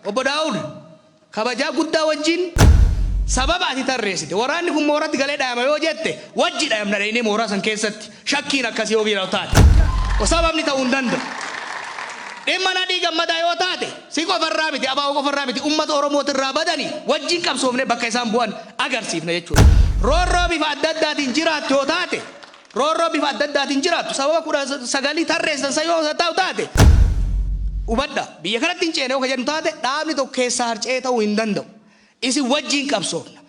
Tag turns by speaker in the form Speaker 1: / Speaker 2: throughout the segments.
Speaker 1: وبداود كبجا قد وجين سبب أتي تريسيت وراني كم مورات قال ده ما يوجدت وجد أيام نريني موراسن كيست شكينا كسي وبيروتات وسبب نتاوندند إما ندي جمع دايوتات سيكو فرامتي أبا وكو فرامتي أمة أوروموت الرابدني وجين كم سومني بكيسان بوان أجر سيفنا يجوا رو بفادد داتين جرات توتات رو بفادد داتين جرات سبب كورا سجالي تريس سيو تاوتات وبدا بيكرت تنجينه وكجن تاته دامني تو كيسارج إيه تو هندندو إسي وجين كابسوفنا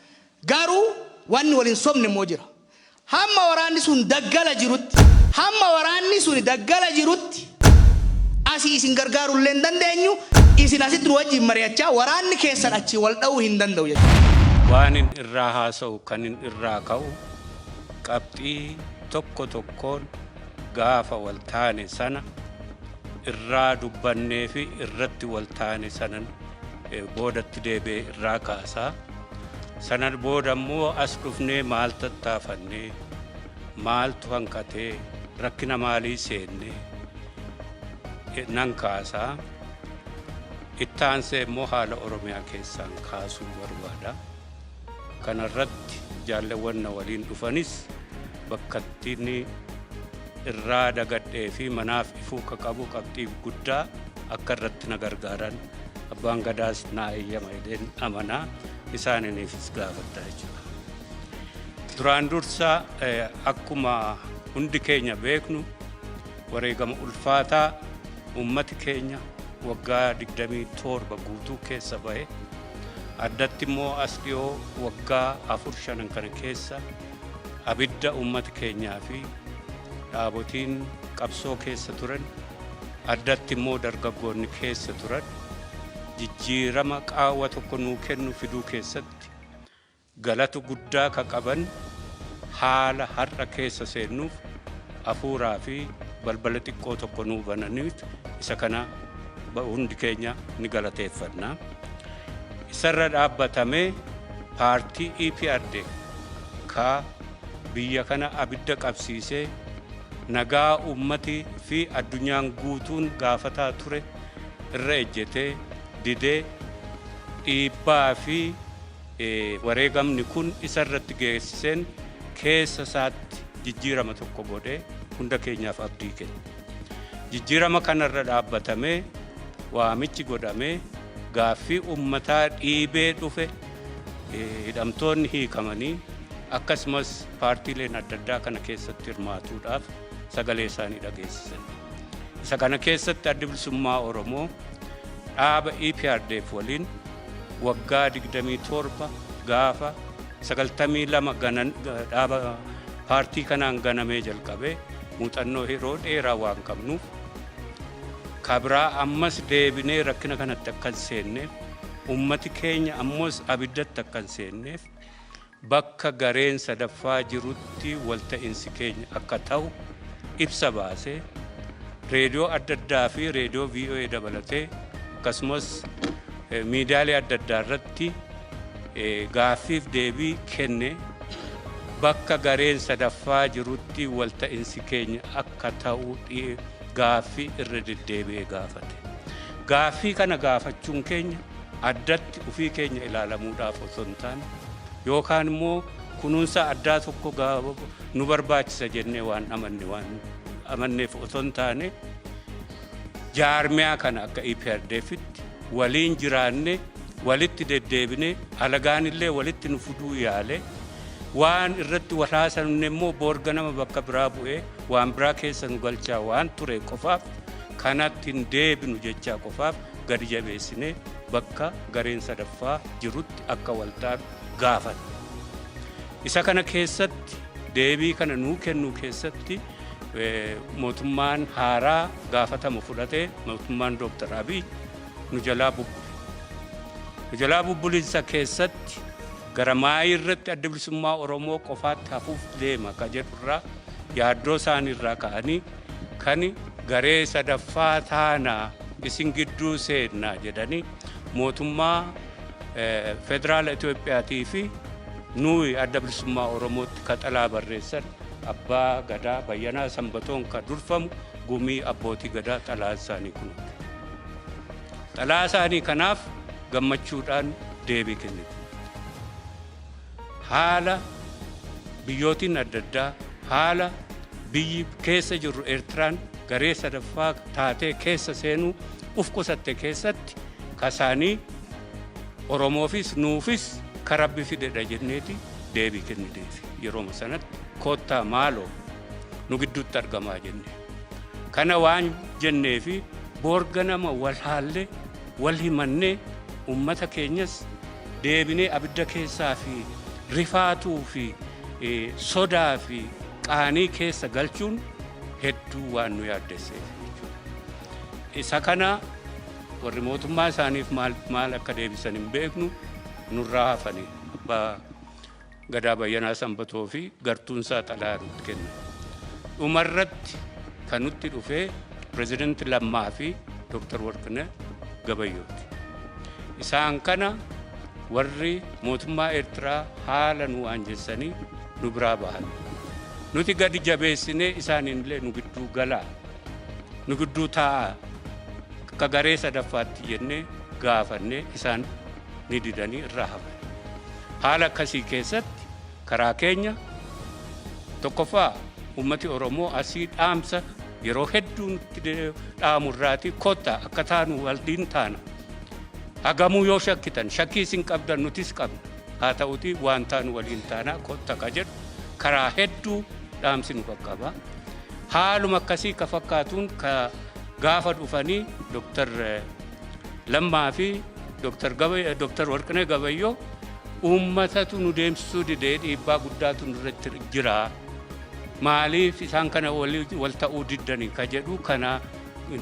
Speaker 1: غارو وان ولين صومن موجرا هم وراني سون دغلا جيروت هم وراني سون دغلا جيروت أسي إسين غرغارو لندن دنيو إسين أسي تروجي مرياتشا وراني كيسان أشي والدو هندندو يجي
Speaker 2: وانين إرّاها سو كانين إرّاكاو قبطي توكون غافا والتاني سنة إرّا دباني في إرّت والتاني سنة بودت ديبي الراكاسا سنر بودا مو أسلوفني مال تتافني مال توانكاتي ركنا مالي سيني نانكاسا إتانسي موحال أوروميا كيسان كاسو بروادا كان الرد جالوان ولين دفانيس بكتيني الرادة قد في مناف إفوك كابو كابتيب قدا أكرت نغرغاران Abbaan gadaas naa eeyyamaydeen amanaa isaaniifis gaafataa jechuudha. Duraan dursa akkuma hundi keenya beeknu wareegama ulfaataa ummati keenya waggaa 27 guutuu keessa bahe addatti immoo as dhiyoo waggaa 4-5 kana keessa abidda ummati keenyaa fi dhaabotiin qabsoo keessa turan addatti immoo dargaggoonni keessa turan jijjiirama qaawwa tokko nuu kennu fiduu keessatti galatu guddaa ka qaban haala har'a keessa seennuuf afuuraa fi balbala xiqqoo tokko nuu bananiif isa kana hundi keenya ni galateeffanna. Isarra dhaabbatamee paartii EPRD ka biyya kana abidda qabsiisee nagaa ummati fi addunyaan guutuun gaafataa ture irra ejjetee didee dhiibbaa fi wareegamni kun isarratti geessiseen keessa isaatti jijjiirama tokko godhee hunda keenyaaf abdii kenna. Jijjiirama kanarra dhaabbatamee waamichi godhamee gaaffii ummataa dhiibee dhufe hidhamtoonni hiikamanii akkasumas paartiileen adda addaa kana keessatti hirmaatuudhaaf sagalee isaanii dhageessisan. Isa kana keessatti Adda Bilisummaa Oromoo dhaaba EPRDF waliin waggaa 27 gaafa 92 dhaaba paartii kanaan ganamee jalqabee muuxannoo yeroo dheeraa waan qabnuuf kabraa ammas deebinee rakkina kanatti akka hin seenneef ummati keenya ammas abiddatti akka hin seenneef bakka gareen sadaffaa jirutti walta'iinsi keenya akka ta'u ibsa baasee reediyoo adda addaa fi reediyoo VOA dabalatee akkasumas miidiyaalee adda addaa irratti gaaffiif deebii kenne bakka gareen sadaffaa jirutti walta'iinsi keenya akka ta'u gaaffii irra deddeebi'ee gaafate. Gaaffii kana gaafachuun keenya addatti ofii keenya ilaalamuudhaaf osoo hin taane yookaan immoo kunuunsa addaa tokko nu barbaachisa jennee waan amanneef osoo hin taane jaarmiyaa kana akka EPRDFitti waliin jiraanne walitti deddeebine alagaan illee walitti nu fuduu yaale waan irratti walhaasanne immoo boorga nama bakka biraa bu'ee waan biraa keessa nu galchaa waan ture qofaaf kanatti hin deebinu jechaa qofaaf gadi jabeessine bakka gareen sadaffaa jirutti akka waltaan gaafate. Isa kana keessatti deebii kana nuu kennuu keessatti mootummaan haaraa gaafatama fudhatee mootummaan Dr. Abiy nu jalaa bubbule. Nu jalaa bubbulinsa keessatti gara maayii irratti Adda Bilisummaa Oromoo qofaatti hafuuf deema ka jedhurraa yaaddoo isaaniirraa ka'anii kan garee sadaffaa taanaa isin gidduu seennaa jedhanii mootummaa federaala Itoophiyaatii fi nuyi Adda Bilisummaa Oromootti kaxalaa barreessan abbaa gadaa Bayyanaa Sanbatoon ka durfamu gumii abbootii gadaa xalaa isaanii kun. Xalaa isaanii kanaaf gammachuudhaan deebii kennite. Haala biyyootiin adda addaa haala biyyi keessa jirru Eertiraan garee sadaffaa taatee keessa seenuu uf qusatte keessatti kasaanii Oromoofis nuufis karabbi fidedha jenneeti deebii kenniteef. Yeroo sanatti koottaa maaloo nu gidduutti argamaa jenne. Kana waan jenneefi boorga nama wal haallee wal himannee ummata keenyas deebinee abidda keessaa fi rifaatuu fi sodaa fi qaanii keessa galchuun hedduu waan nu yaaddesseef jechuudha. Isa kana warri mootummaa isaaniif maal akka deebisan hin beeknu nurraa hafanii abbaa Gadaa Bayyanaa Sanbatoo fi gartuunsaa xalaa nutti kenna. Dhumarratti kan nutti dhufee Pireezidaantii Lammaa fi Dr. Warqinee Gabayyooti. Isaan kana warri mootummaa Eertiraa haala nu anjessanii nu biraa bahan. Nuti gadi jabeessinee isaaniinillee nu gidduu galaa, nu gidduu taa'aa akka garee sadaffaatti jennee gaafannee isaan ni didanii irraa hafan. Haala akkasii keessatti karaa keenya tokkoffaa ummati Oromoo asii dhaamsa yeroo hedduun dhaamurraati kottaa akka taanu waliin taana. Hagamuu yoo shakkitan shakkii isin qabdan nutis qabna. Haa ta'uti waan taanu waliin taana kotta ka jedhu karaa hedduu dhaamsi nu qaqqaba. Haaluma akkasii ka fakkaatuun ka gaafa dhufanii Dr. Lammaa fi Dr. Warqinee Gabayyoo ummatatu nu deemsisuu didee dhiibbaa guddaatu nurratti jira. Maaliif isaan kana wal ta'uu diddanii ka jedhu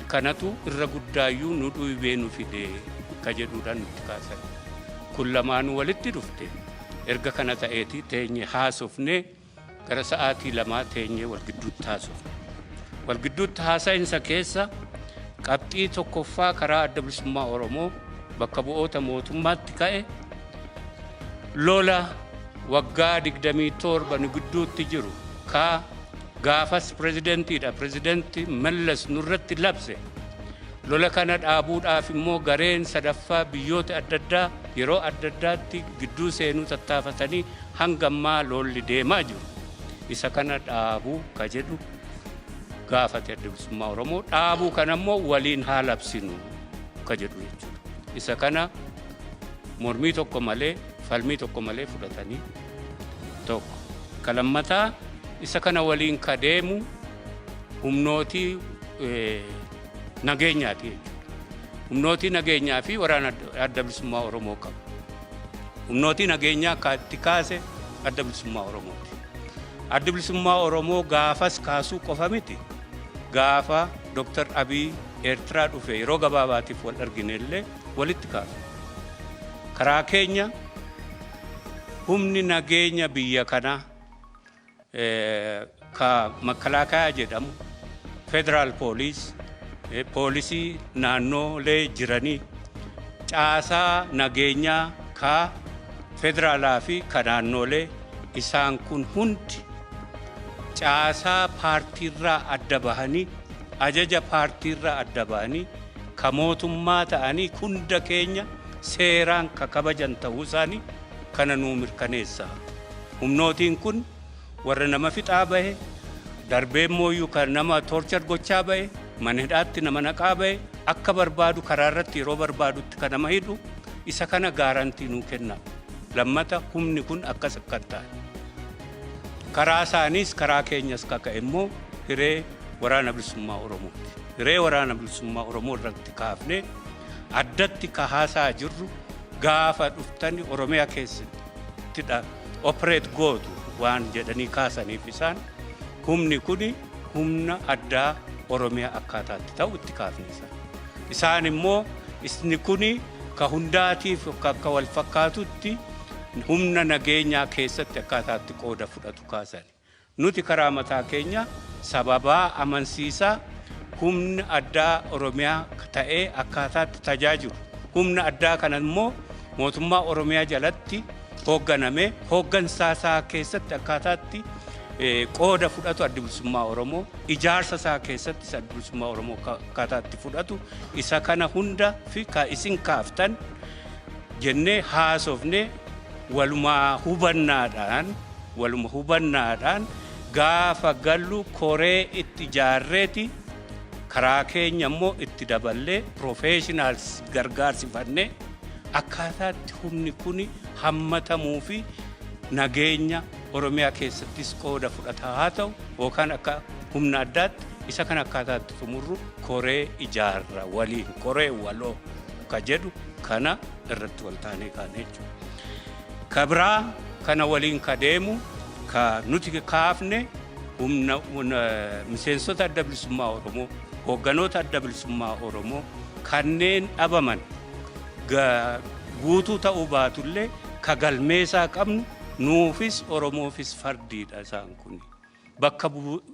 Speaker 2: kanatu irra guddaayyuu nu dhuibee nu fidee ka jedhuudhaan nutti kaasan. Kun lamaanuu walitti dhufte erga kana ta'eeti teenye haasofne gara sa'aatii lamaa teenye wal gidduutti haasofne. Wal gidduutti haasa'insa keessa qabxii tokkoffaa karaa adda bilisummaa Oromoo bakka bu'oota mootummaatti ka'e lola waggaa 27 nu gidduutti jiru ka gaafas Pireezidaantii Mallas nurratti labse lola kana dhaabuudhaaf immoo gareen sadaffaa biyyoota adda addaa yeroo adda addaatti gidduu seenuu tattaafatanii hangammaa lolli deemaa jiru. Isa kana dhaabuu ka jedhu gaafate adda bilisummaa Oromoo dhaabuu kana immoo waliin haa labsinu ka jedhu jechuudha. Isa kana mormii tokko malee falmii tokko malee fudhatanii tokko. Kalammataa isa kana waliin ka deemu humnootii nageenyaati jechuudha. Humnootii nageenyaa fi waraana adda bilisummaa Oromoo qabu. Humnootii nageenyaa itti kaase adda bilisummaa Oromooti. Adda bilisummaa Oromoo gaafas kaasuu qofa miti. Gaafa Dr. Abiy Eertiraa dhufe yeroo gabaabaatiif wal arginellee walitti kaasu. Karaa keenya humni nageenya biyya kana ka Makalaakaa jedhamu Federal Police poolisii naannoolee jiranii caasaa nageenyaa ka federaalaa fi ka naannoolee isaan kun hundi caasaa paartiirraa adda bahanii ajaja paartiirraa adda bahanii ka mootummaa ta'anii hunda keenya seeraan ka kabajan ta'uu isaanii kana nuu mirkaneessa. Humnootiin kun warra nama fixaa bahe darbee mooyyuu kan nama torchar gochaa bahe mana hidhaatti nama naqaa bahe akka barbaadu karaa irratti yeroo barbaadutti kan nama hidhu isa kana gaarantii nuu kenna. Lammata humni kun akkas akkan ta'e. Karaa isaaniis karaa keenyas kaka'e immoo hiree waraana bilisummaa Oromooti. Hiree waraana bilisummaa Oromoo irratti kaafne addatti ka haasaa jirru gaafa dhuftani Oromiyaa keessatti operate gootu waan jedhanii kaasaniif isaan humni kuni humna addaa Oromiyaa akkaataatti ta'u itti kaafne isaan immoo isni kuni ka hundaatiif akka wal fakkaatutti humna nageenyaa keessatti akkaataatti qooda fudhatu kaasan. Nuti karaa mataa keenya sababaa amansiisaa humna addaa Oromiyaa ta'ee akkaataatti tajaajilu. Humna addaa kana immoo mootummaa Oromiyaa jalatti hoogganame hooggansaa keessatti akkaataatti qooda fudhatu adda bilisummaa Oromoo ijaarsa isaa keessatti adda bilisummaa Oromoo akkaataatti fudhatu isa kana hunda fi ka isin kaaftan jennee haasofne waluma hubannaadhaan gaafa gallu koree itti jaarreeti karaa keenya immoo itti daballee professionals gargaarsifannee akkaataatti humni kun hammatamuu fi nageenya Oromiyaa keessattis qooda fudhataa haa ta'u yookaan akka humna addaatti isa kan akkaataatti xumurru koree ijaarra waliin koree waloo ka jedhu kana irratti waltaanee kaane jechuudha. Kabraa kana waliin ka deemu ka nuti kaafne humna miseensota adda bilisummaa Oromoo hoogganoota adda bilisummaa Oromoo kanneen dhabaman guutuu ta'uu baatullee ka galmeessaa qabnu nuufis Oromoofis fardiidha isaan kun.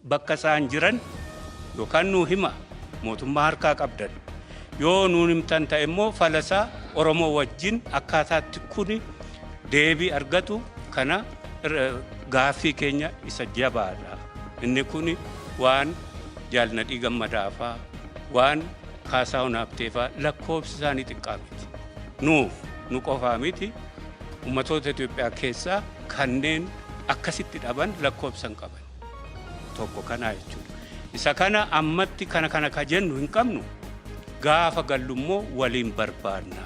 Speaker 2: Bakka isaan jiran yookaan nuu hima mootummaa harkaa qabdan yoo nuun himtan ta'e immoo falasaa Oromoo wajjin akkaataatti kun deebii argatu kana gaaffii keenya isa jabaadha. Inni kun waan jaalnadhii gammadaafaa waan kaasaa hunaafteefaa lakkoofsi isaanii xiqqaa miti. Nu qofaa miti ummatoota Itoophiyaa keessaa kanneen akkasitti dhaban lakkoofsan qaban tokko kana jechuudha. Isa kana ammatti kana ka jennu hin qabnu gaafa gallummoo waliin barbaanna.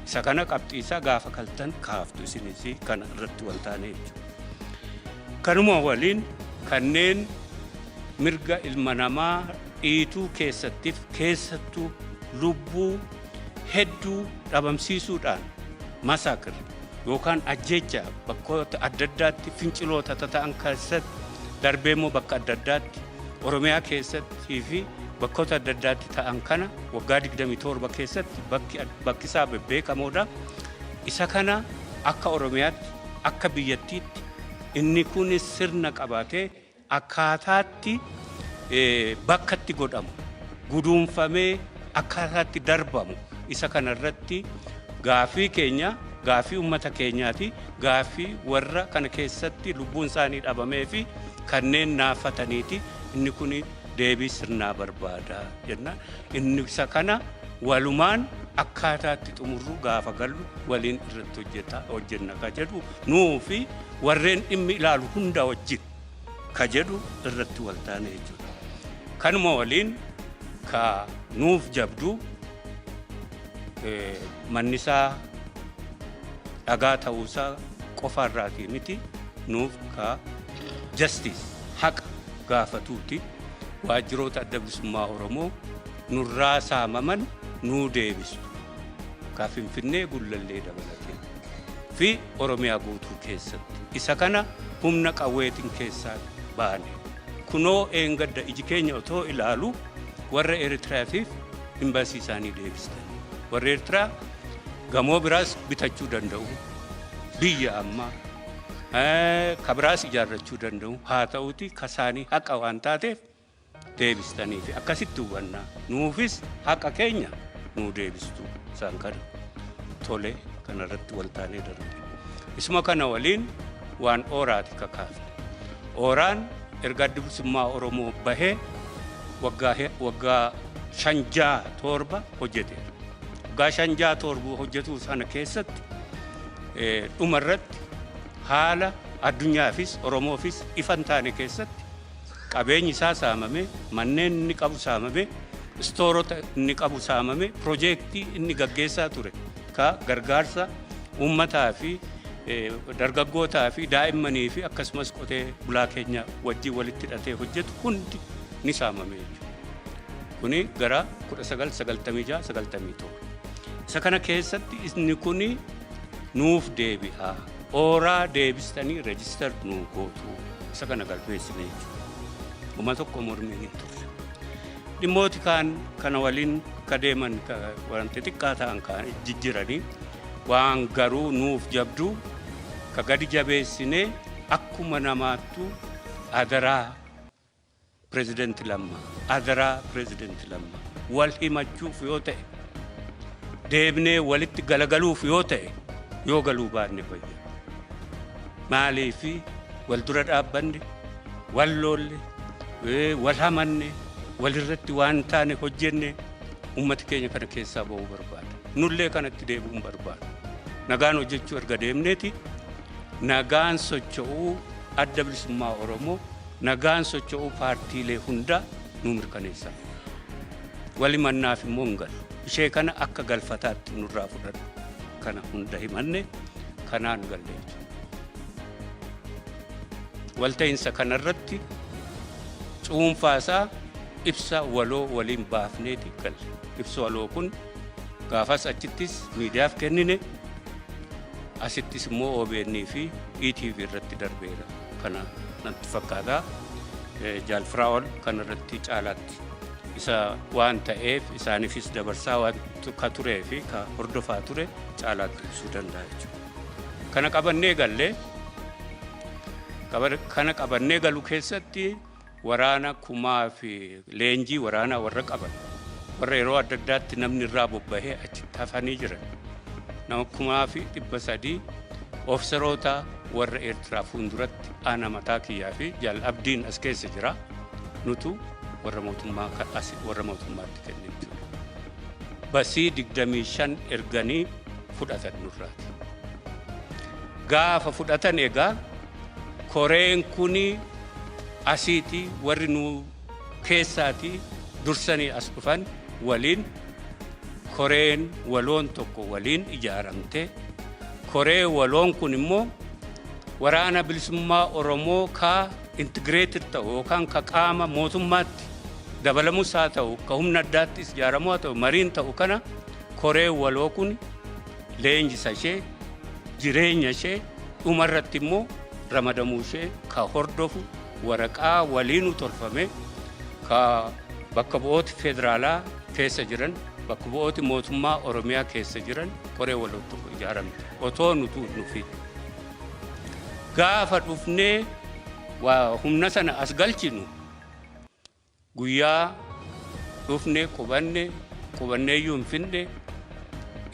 Speaker 2: Isa kana qabxiisaa gaafa kaltan kaaftu isinis kana irratti waltaanee jechuudha. Kanuma waliin kanneen mirga ilma namaa dhiituu keessattuu lubbuu hedduu dhabamsiisuudhaan masaakir yookaan ajjeechaa bakkoota adda addaatti finciloota ta'an keessatti darbee immoo bakka adda addaatti Oromiyaa keessatti fi bakkoota adda addaatti ta'an kana waggaa 27 keessatti bakki isaa beekamoodha. Isa kana akka Oromiyaatti akka biyyattiitti inni kun sirna qabaatee akkaataatti bakkatti godhamu guduunfamee akkaataatti darbamu isa kana irratti gaaffii keenya gaaffii ummata keenyaati gaaffii warra kana keessatti lubbuun isaanii dhabamee fi kanneen naafataniiti inni kun deebii sirnaa barbaada jenna. Inni isa kana walumaan akkaataatti xumurru gaafa gallu waliin irratti hojjenna ka jedhu nuu fi warreen dhimmi ilaalu hunda wajjin ka jedhu irratti waltaane jechuudha. Kanuma waliin ka nuuf jabdu mannisaa dhagaa ta'uusaa qofaarraatii miti nuuf ka justice haqa gaafatuuti waajjiroota adda bilisummaa Oromoo nurraa saamaman nuu deebisu ka Finfinnee Gullallee dabalatee fi Oromiyaa guutuu keessatti isa kana humna qawweetiin keessaa baane kunoo eengadda iji keenya otoo ilaalu warra Eritiraatiif imbaasii isaanii deebistan warra Eritiraa gamoo biraas bitachuu danda'u biyya ammaa kabiraas ijaarrachuu danda'u haa ta'uti kasaanii haqa waan taateef deebistanii fi akkasitti hubannaa nuufis haqa keenya nuu deebistu isaan kana tole kanarratti waltaanee darbe. Isuma kana waliin waan ooraati kakaafne. Ooraan erga adda bilisummaa Oromoo bahee waggaa 57 hojjeteera. Waggaa 57 hojjetuu sana keessatti dhumarratti haala addunyaafis Oromoofis ifan taane keessatti qabeenyi isaa saamame, manneen inni qabu saamame, istoorota inni qabu saamame, piroojeektii inni gaggeessaa ture ka gargaarsa uummataa fi dargaggootaa fi daa'immanii fi akkasumas qotee bulaa keenya wajjin walitti hidhatee hojjetu hundi ni saamame jechuudha. Kuni gara 1996-97. Isa kana keessatti inni kuni nuuf deebi'aa. Ooraa deebistanii reejister nuu gootu. Isa kana galmeessine jechuudha. Uma tokko mormii hin turre. Dhimmooti kana waliin kadeeman wanti xiqqaa ta'an kan jijjiiranii waan garuu nuuf jabduu ka gadi jabeessinee akkuma namaattu adaraa President Lammaa wal himachuuf yoo ta'e deebnee walitti galagaluuf yoo ta'e yoo galuu baanne fayya. Maaliifi wal dura dhaabbanne wal loolle wal hamanne walirratti waan taane hojjenne ummati keenya kana keessaa ba'uu barbaada. Nullee kanatti deebi'uun barbaada. nagaan hojjechuu erga deemneeti nagaan socho'uu adda bilisummaa Oromoo nagaan socho'uu paartiilee hunda nu mirkaneessa. Wali mannaaf immoo hin galu. Ishee kana akka galfataatti nurraa fudhadhu. Kana hunda himanne kanaan galle. Walta'iinsa kanarratti cuunfaasaa ibsa waloo waliin baafneeti galle. Ibsa waloo kun gaafas achittis miidiyaaf kennine asittis immoo OBN fi ETV irratti darbeera. Kana natti fakkaata Jaalfiraa'ol kanarratti caalaatti isa waan ta'eef isaaniifis dabarsaa waan ka turee fi ka hordofaa ture caalaatti ibsuu danda'a jechuudha. Kana qabannee galu keessatti waraana kumaa fi leenjii waraanaa warra qaban warra yeroo adda addaatti namni irraa bobbahee achitti hafanii jiran nama 300,000 ofiseroota warra Eertiraa fuulduratti ana mataa kiyyaa fi Jaal Abdiin as keessa jira nutu warra mootummaatti kennee jiru. Basii 25 erganii fudhatan nurraati. Gaafa fudhatan egaa koreen kuni asiiti warri nu keessaati dursanii as dhufan waliin koreen waloon tokko waliin ijaaramte koree waloon kun immoo waraana bilisummaa Oromoo ka integrated ta'u yookaan ka qaama mootummaatti dabalamus haa ta'u ka humna addaattis ijaaramuu haa ta'u mariin ta'u kana koree waloo kun leenjisa ishee jireenya ishee dhumarratti immoo ramadamuu ishee ka hordofu waraqaa waliinu tolfame ka bakka bu'ooti federaalaa keessa jiran bakka bu'ooti mootummaa Oromiyaa keessa jiran koree walootu ijaaramte otoo nutu nufi gaafa dhufnee waa humna sana as galchinu guyyaa dhufnee qubannee iyyuu hin finne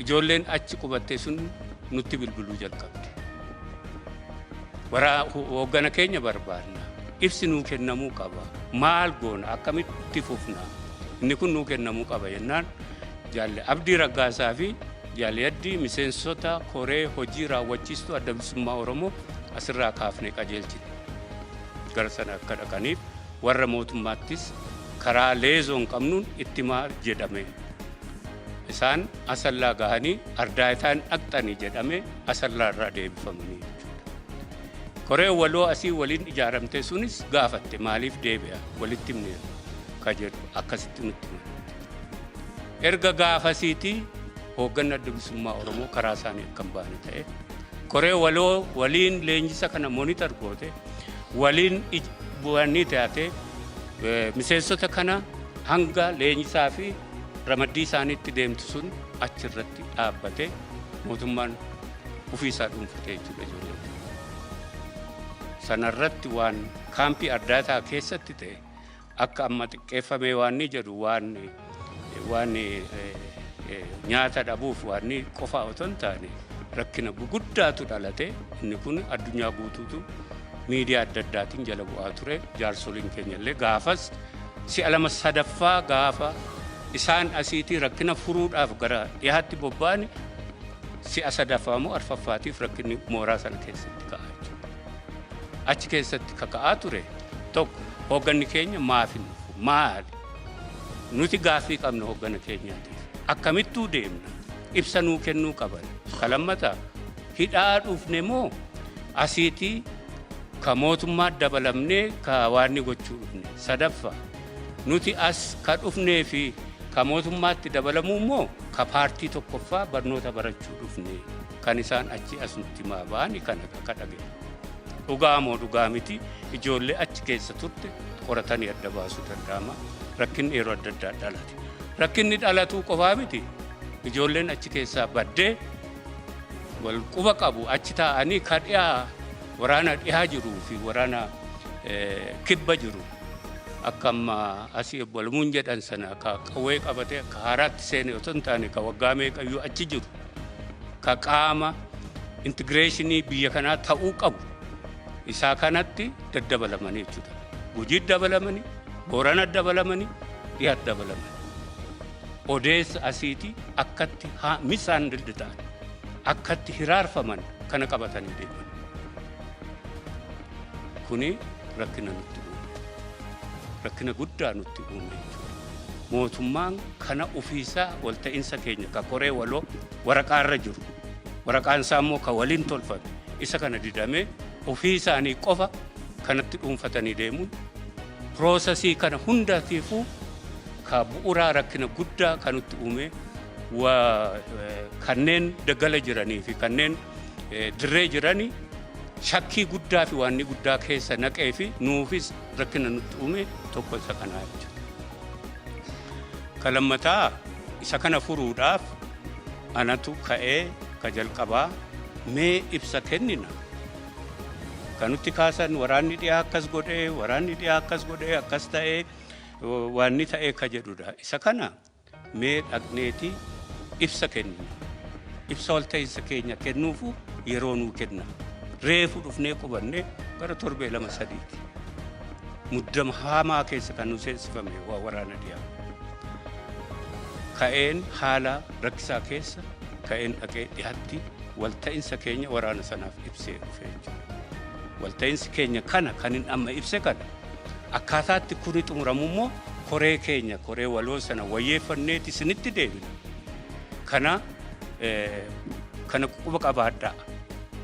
Speaker 2: ijoolleen achi qubattee sun nutti bilbiluu jalqabde. Hooggana keenya barbaadna ibsi nuu kennamuu qaba maal goona akkamitti fufna inni kun nuu kennamuu qaba jennaan Jaalle Abdii Raggaasaa fi Jaalle Yaddii miseensota koree hojii raawwachiistuu adda bilisummaa Oromoo asirraa kaafnee qajeelchine. Gara sana akka dhaqaniif warra mootummaattis karaa leezoo hin qabnuun itti maal jedhame. Isaan asallaa gahanii ardaayitaan dhaqxanii jedhame asallaa irraa deebifamanii jechuudha. Koree waloo asii waliin ijaaramte sunis gaafatte maaliif deebi'a walitti himne ka jedhu akkasitti nutti himne. Erga gaafasiitii hoogganni adda bilisummaa Oromoo karaa isaanii akka hin baane ta'e koree waloo waliin leenjisa kana monitor goote waliin bu'anii taate miseensota kana hanga leenjisaa fi ramaddii isaaniitti deemtu sun achirratti dhaabbate mootummaan ofii isaa dhuunfatee jechuudha ijoollee. Sanarratti waan kaampii addaataa keessatti ta'e akka amma xiqqeeffamee waan ni jedhu waan nyaata dhabuuf waan ni qofaa otoo hin taane rakkina guguddaatu dhalate inni kun addunyaa guutuutu miidiyaa adda addaatiin jala bu'aa ture jaarsoliin keenya illee gaafas si'a lama sadaffaa gaafa isaan asiitii rakkina furuudhaaf gara dhiyaatti bobba'ani si'a sadaffaa moo arfaffaatiif rakkinni mooraa sana keessatti ka'aa jechuudha. Achi keessatti kaka'aa ture tokko hoogganni keenya maali nuti gaaffii qabna hooggana keenyaatiif akkamittuu deemna ibsa nuu kennuu qaban kalammata hidhaa dhufne moo asiitii ka mootummaa dabalamnee ka waanni gochuu dhufne sadaffaa nuti as ka dhufnee fi ka mootummaatti dabalamuu moo ka paartii tokkoffaa barnoota barachuu dhufne kan isaan achi as nutti ba'anii kana ka dhage dhugaa moo dhugaa miti ijoollee achi keessa turte qoratanii adda baasuu danda'ama. Rakkinni yeroo adda addaa dhalate rakkinni dhalatuu qofaa miti ijoolleen achi keessaa baddee wal quba qabu achi taa'anii ka dhiyaa waraana dhiyaa jiruu fi waraana kibba jiru akka amma asii Balmuun jedhan sana ka qawwee qabatee ka haaraatti seene otoo hin taane ka waggaa meeqayyuu achi jiru ka qaama intigireeshinii biyya kanaa ta'uu qabu isaa kanatti daddabalamanii jechuudha. Gujii dabalamanii Boorana dabalamanii dhiyaat dabalamanii odeessa asiitii akkatti misaan dildita'an akkatti hiraarfaman kana qabatanii deeman. Kuni rakkina nutti uume. Rakkina guddaa nutti uume jechuudha. Mootummaan kana ofiisaa walta'iinsa keenya ka koree waloo waraqaarra jiru. Waraqaan isaa immoo ka waliin tolfame. Isa kana didamee ofiisaanii qofa kanatti dhuunfatanii deemuun piroosesii kana hundaatiifuu ka bu'uuraa rakkina guddaa kan nutti uume kanneen daggala jiranii fi kanneen dirree jiranii shakkii guddaa fi waan guddaa keessa naqee fi nuufis rakkina nutti uume tokko isa kanaa jechuudha. Kalammataa isa kana furuudhaaf anatu ka'ee ka jalqabaa mee ibsa kennina. Kanutti kaasan waraanni dhiyaa akkas godhee, waraanni dhiyaa akkas godhee, akkas ta'ee waan ta'ee ka jedhudha. Isa kana mee dhaqneeti ibsa kennina. Ibsa walta'iinsa keenya kennuufu yeroo nuu kenna. Reefu dhufnee qubannee gara torbee 2-3 muddama hamaa keessa kan nu seensifame waa waraana dhiyaa. Ka'een haala rakkisaa keessa ka'een dhaqee dhiyaatti walta'iinsa keenya waraana sanaaf ibsee dhufee jechuudha. Walta'iinsi keenya kana kan hin amma ibse kana akkaataatti kuni xumuramu immoo koree keenya koree waloo sana wayyeeffanneeti isinitti deebina. Kana quba qabaadhaa.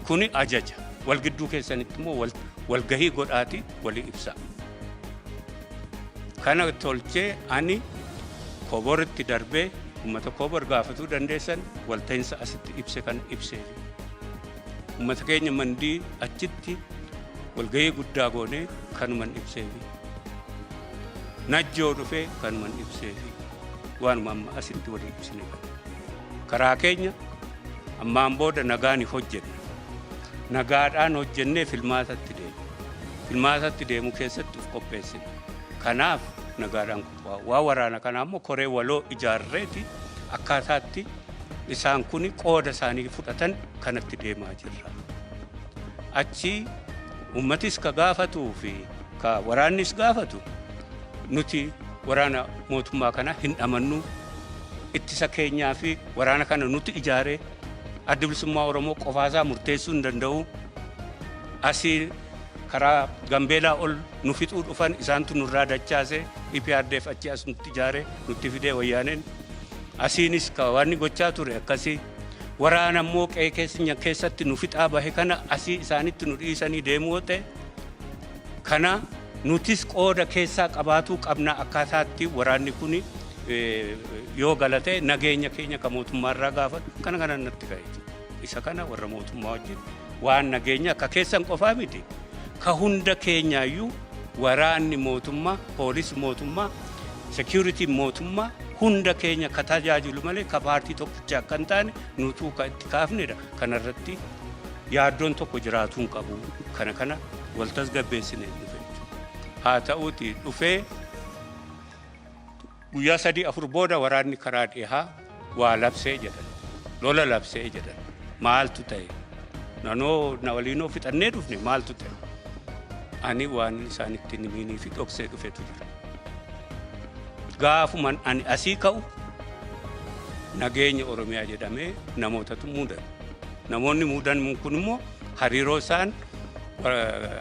Speaker 2: Kuni ajaja. Wal gidduu keessanitti immoo walgahii godhaati walii ibsa. Kana tolchee ani Koboritti darbee uummata Kobor gaafatuu dandeessan walta'iinsa asitti ibse kan ibseefi. Uummata keenya mandii achitti walgahii guddaa goonee kanuman ibseefi. Najjoo dhufee kanuman ibseefi. Waanuma amma asitti walii ibsine karaa keenya ammaan booda nagaan hojjenna. Nagaadhaan hojjennee filmaatatti deemu. Filmaatatti deemu keessatti uf qopheessina. Kanaaf nagaadhaan qophaa'u. Waa waraana kanaa immoo koree waloo ijaarreeti akkaataatti isaan kuni qooda isaanii fudhatan kanatti deemaa jirra. Achi uummatis ka gaafatuu fi ka waraannis gaafatu nuti waraana mootummaa kana hin amannu. Ittisa keenyaa fi waraana kana nuti ijaaree adda bilisummaa Oromoo qofaasaa murteessuu hin danda'u. Asii karaa Gambeelaa ol nu fixuu dhufan isaantu nurraa dachaase IPRDF achi as nutti ijaaree nutti fidee wayyaaneen asiinis ka waan gochaa ture akkasii waraana immoo qe'ee keenya keessatti nu fixaa bahe kana asii isaanitti nu dhiisanii deemuu ta'e kana nutis qooda keessaa qabaatuu qabna akkaataatti waraanni kuni yoo galate nageenya keenya ka mootummaarraa gaafatu kana natti ka'e. Isa kana warra mootummaa wajjin waan nageenya akka keessan qofaa miti ka hunda keenyaayyuu waraanni mootummaa, poolisii mootummaa, security mootummaa hunda keenya ka tajaajilu malee ka paartii tokkicha akka hin taane nutuu ka itti kaafnedha. Kanarratti yaaddoon tokko jiraatuun qabu. Kana waltasgabbeessinee dhufe. Haa ta'uuti dhufee guyyaa 3-4 booda waraanni karaa dhihaa waa labsee jedhan. Lola labsee jedhan. Maaltu ta'e? Nanoo na waliinoo fixannee dhufne maaltu ta'e? Ani waan isaanitti niminii fi dhoksee dhufetu jira. Gaafuman ani asii ka'u nageenya Oromiyaa jedhamee namootatu muudan. Namoonni muudan kun immoo hariiroo isaan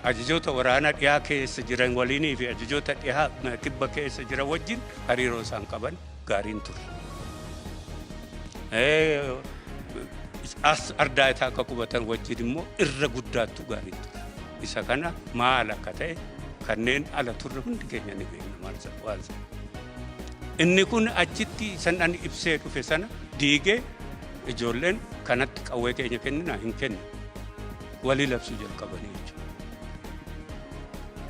Speaker 2: ajajoota waraana dhiyaa keessa jiran waliinii fi ajajoota dhiyaa kibba keessa jiran wajjin hariiroo isaan qaban gaariin ture. As ardaayitaa akka qubatan wajjin immoo irra guddaattu gaariin ture. Isa kana maal akka ta'e kanneen ala turre hundi keenya ni beekna maalsa. Inni kun achitti san ibsee dhufe sana diigee ijoolleen kanatti qawwee keenya kennina hin kennu. Walii labsuu jalqabanii jechuudha.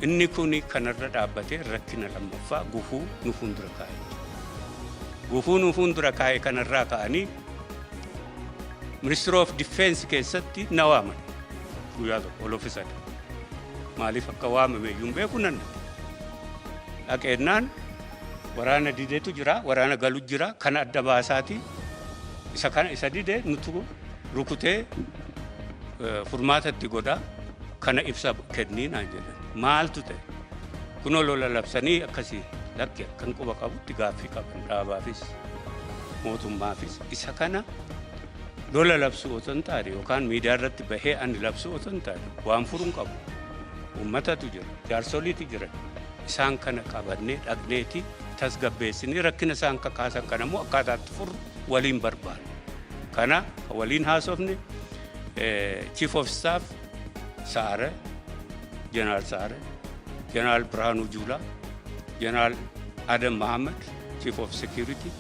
Speaker 2: Inni kun kanarra dhaabbatee rakkina lammaffaa gufuu nu fuuldura kaa'e. Gufuu nu fuuldura kaa'e kanarraa ka'anii Ministry of Defense keessatti na waaman. Guyyaa tokko olofisadha. Maaliif akka waamame iyyuu beeku nan dhaqeennaan waraana dideetu jira, waraana galu jira, kana adda baasaati. Isa kana isa didee nutu rukutee furmaatatti godha kana ibsa kennii naan jedhan. Maaltu ta'e? Kunoo lola labsanii akkasii lakke kan quba qabutti gaaffii qaban dhaabaafis mootummaafis isa kana lola labsuu otoo hin taane yookaan miidiyaa irratti bahee ani labsuu otoo hin taane waan furuun qabu. Uummatatu jira, jaarsoliitu jira. Isaan kana qabannee dhaqneeti tasgabbeessinii rakkina isaan kakaasan kana immoo akkaataatti furu waliin barbaadu. Kana waliin haasofne Chief of Staff Saare, General Saare, General Birhaanuu Juulaa, General Adam Mohammed, Chief of Security,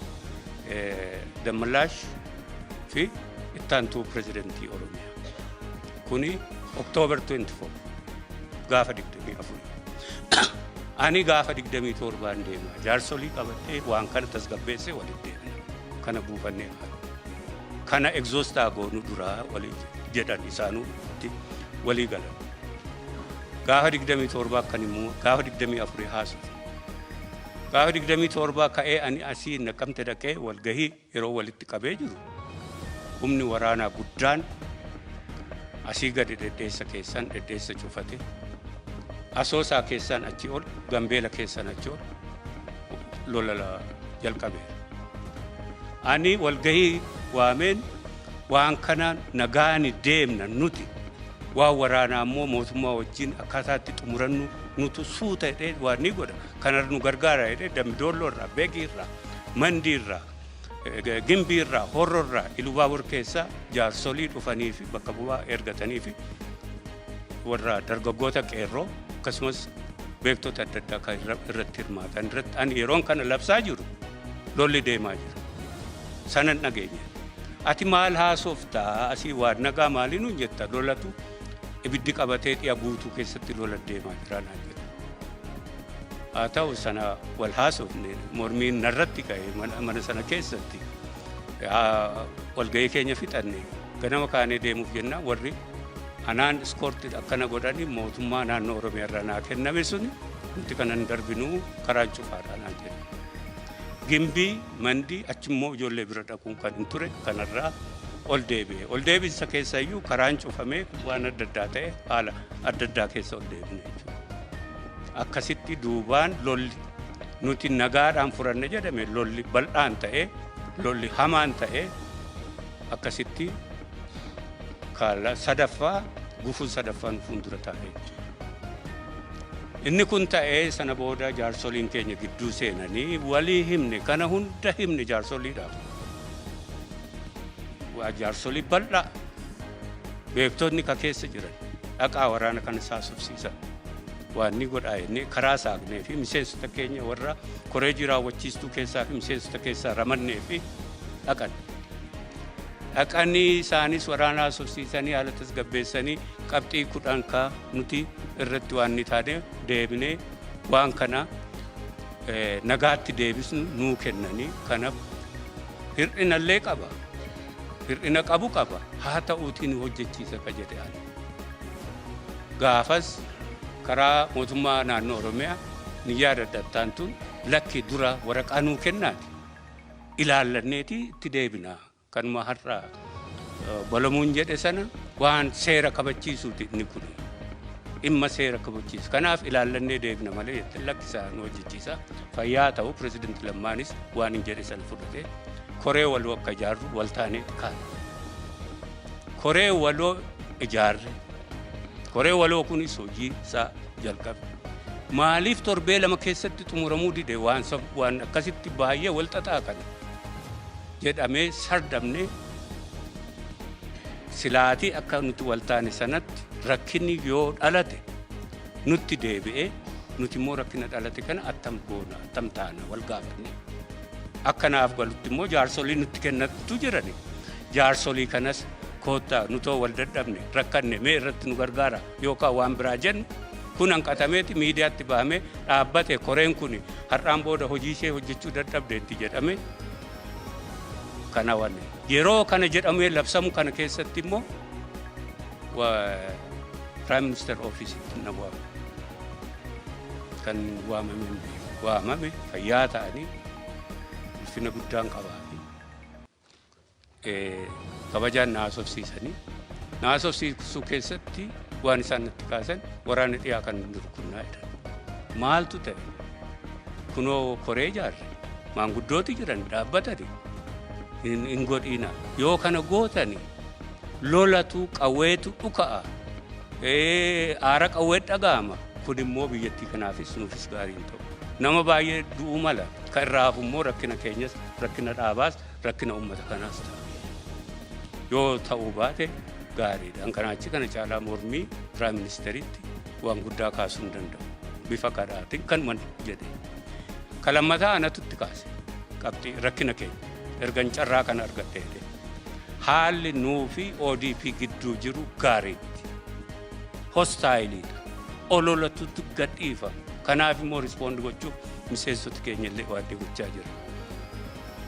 Speaker 2: Dammallaash fi ittaantuu Pirezidentii Oromiyaa. Kuni October 24 gaafa 24. Ani gaafa 27 deema. Jaarsolii qabattee waan kana tasgabbeessee walitti deemne. Kana buufannee kana exhaustaa goonu duraa walii jedhan isaanuutti walii galan. Gaafa 27 akkan immoo gaafa 24 haasofne. Gaafa 27 ka'ee ani asii Naqamte dhaqee walgahii yeroo walitti qabee jiru. Humni waraanaa guddaan asii gadi dhedheessa keessan dhedheessa cufate. Asoosaa keessan achi ol, Gambeela keessan achi ol lola jalqabeera. Ani walgahii waameen waan kana nagaani deemna nuti waan waraanaa immoo mootummaa wajjin akkaataatti xumurannu nutu suuta jedhee waan ni godha. Kanarra nu gargaara jedhee Dambidolloo irraa, Beegii irraa, Mandii irraa, Gimbii irraa, Horroo irraa, Ilubaabor keessaa jaarsolii dhufanii fi bakka bu'aa ergatanii fi warra dargaggoota qeerroo akkasumas beektota adda addaa kan irratti hirmaatan irratti ani yeroon kana labsaa jiru lolli deemaa jira. Sanan dhageenye. Ati maal haasoftaa asii waan nagaa maaliin hin jetta lolatu ibiddi qabatee dhiya guutuu keessatti lola deemaa jira naan jedha. Haa ta'u sana wal haasofne mormiin narratti ka'e mana sana keessatti walgahii keenya fixanne ganama kaanee deemuuf jenna warri anaan iskoortii akkana godhanii mootummaa naannoo Oromiyaa irraa naa kenname suni nuti kanan darbinuu karaan cufaadhaa naan jedha. Gimbii, Mandii achimmoo ijoollee bira dhaquun kan hin ture kanarraa ol deebi'e. Ol deebinsa keessa iyyuu karaan cufamee waan adda addaa ta'e haala adda addaa keessa ol deebine jechuudha. Akkasitti duubaan lolli nuti nagaadhaan furanne jedhame lolli bal'aan ta'e lolli hamaan ta'e akkasitti kaala sadaffaa gufuun sadaffaan fuuldura taa'ee. Inni kun ta'ee sana booda jaarsoliin keenya gidduu seenanii walii himne kana hunda himne jaarsoliidhaaf. Waa jaarsolii bal'aa beektonni ka keessa jiran dhaqaa waraana kana saasofsiisan. Waan ni godhaa jennee karaa saaqnee fi miseensota keenya warra koreejii raawwachiistuu keessaa fi miseensota keessaa ramannee fi dhaqan. Dhaqanii isaanis waraana haasofsiisanii haala tasgabbeessanii qabxii 10 ka nuti irratti waan ni taane deebinee waan kana nagaatti deebisnu nuu kennanii kanaaf hir'inallee qaba. Hir'ina qabu qaba. Haa ta'uutiin hojjechiisa ka jedhe ani. Gaafas karaa mootummaa naannoo Oromiyaa ni yaadadhattaan tun lakki dura waraqaa nuu kennaati. Ilaallanneeti itti deebinaa. Kanuma har'a balamuun jedhe sana waan seera kabachiisuuti inni kun. Dhimma seera kabachiisu. Kanaaf ilaallannee deebina malee jettee lakkisaa nu hojjechiisa. Fayyaa ta'u Pirezidaantii Lammaanis waan hin jedhe sana fudhatee koree waloo akka ijaarru waltaanee kaane. Koree waloo ijaarre. Koree waloo kunis hojii isaa jalqabe. Maaliif torbee lama keessatti xumuramuu dide waan akkasitti baay'ee wal xaxaa kana jedhamee sardamne silaatii akka nuti waltaane sanatti rakkinni yoo dhalate nutti deebi'ee nuti immoo rakkina dhalate kana attam goona attam taana wal gaafanne. Akkanaaf galutti immoo jaarsolii nutti kennatu jirani. Jaarsolii kanas koottaa nutoo wal dadhabne rakkanne mee irratti nu gargaara yookaan waan biraa jennu kun hanqatameeti miidiyaatti bahamee dhaabbate koreen kun har'aan booda hojii ishee hojjechuu dadhabdeetti jedhame kana wanne. Yeroo kana jedhamee labsamu kana keessatti immoo Prime Minister Office na kan waamame fayyaa ta'anii ulfina guddaan qabaani. Kabajaan naasofsiisanii naasofsiisuu keessatti waan isaan natti kaasan waraana dhiyaa kan durkunnaa jedhan. Maaltu ta'e? Kunoo koree ijaarre maanguddooti jiran dhaabbatani. hin godhina. Yoo kana gootani lolatu qawweetu dhuka'a. Aara qawwee dhaga'ama. Kun immoo biyyattii kanaafis nuufis gaarii hin ta'u. Nama baay'ee du'uu mala. Kan irraa hafu immoo rakkina keenyas, rakkina dhaabaas, rakkina uummata kanaas ta'a. Yoo ta'uu baate gaariidha. Kanaa achi kana caalaa mormii Piraayim Ministeriitti waan guddaa kaasuu hin danda'u. Bifa kadhaatiin kanuma jedhe. Kalammataa anatutti kaase. Qabxii rakkina keenya. Ergan carraa kana argadhee haalli nuu fi ODP gidduu jiru gaariitti. Hostaayiliidha. Ololatutti gadhiifama. Kanaaf immoo rispoond gochuuf miseensota keenya illee waan gochaa jira.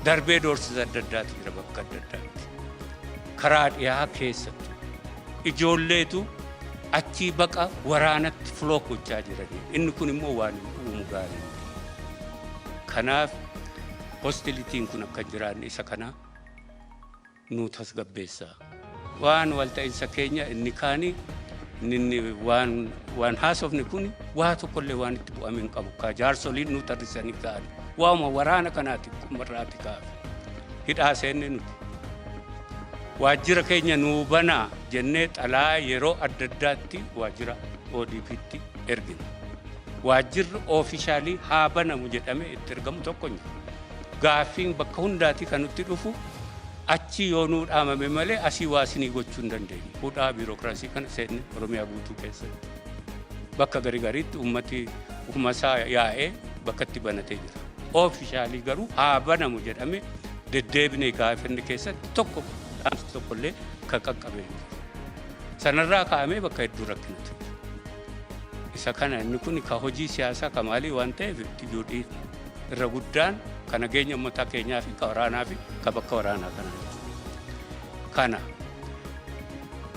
Speaker 2: Darbee doorsisa adda addaati jira bakka adda addaatti. Karaa dhiyaa keessatti ijoolleetu achii baqa waraanatti filoo gochaa jirani. Inni kun immoo waan uumu gaarii. Kanaaf hostilitiin kun akka jiraanne isa kana nu tasgabbeessaa. Waan walta'iinsa keenya inni kaanii inni waan haasofni kun waa tokkollee waan itti bu'ame hin qabu. Ka jaarsoliin nu tarrisanii ka'an. Waanuma waraana kanaati kummarraati ka'an. Hidhaa seenne nuti. Waajjira keenya nuu banaa jennee xalaa yeroo adda addaatti waajjira ODP'tti ergina. Waajjirri oofishaalii haa banamu jedhamee itti ergamu tokko hin jiru. Gaaffiin bakka hundaatii kan nutti dhufu achi yoo nuu dhaamame malee asii waasinii gochuu hin dandeenye. Hudhaa biirokiraasii kana seenne Oromiyaa guutuu keessatti. Bakka gariitti uummati uumasaa yaa'ee bakka itti banatee jira. Oofishaalii garuu haa banamu jedhamee deddeebinee gaaffinni keessatti tokko dhaamsi tokkollee kan qaqqabee sanarraa kaa'amee bakka hedduu rakkinatu. Isa kana inni kun ka hojii siyaasaa ka maalii waan ta'eef itti juudhii irra guddaan ka nageenya uummataa keenyaa fi ka waraanaa fi ka bakka waraanaa kana.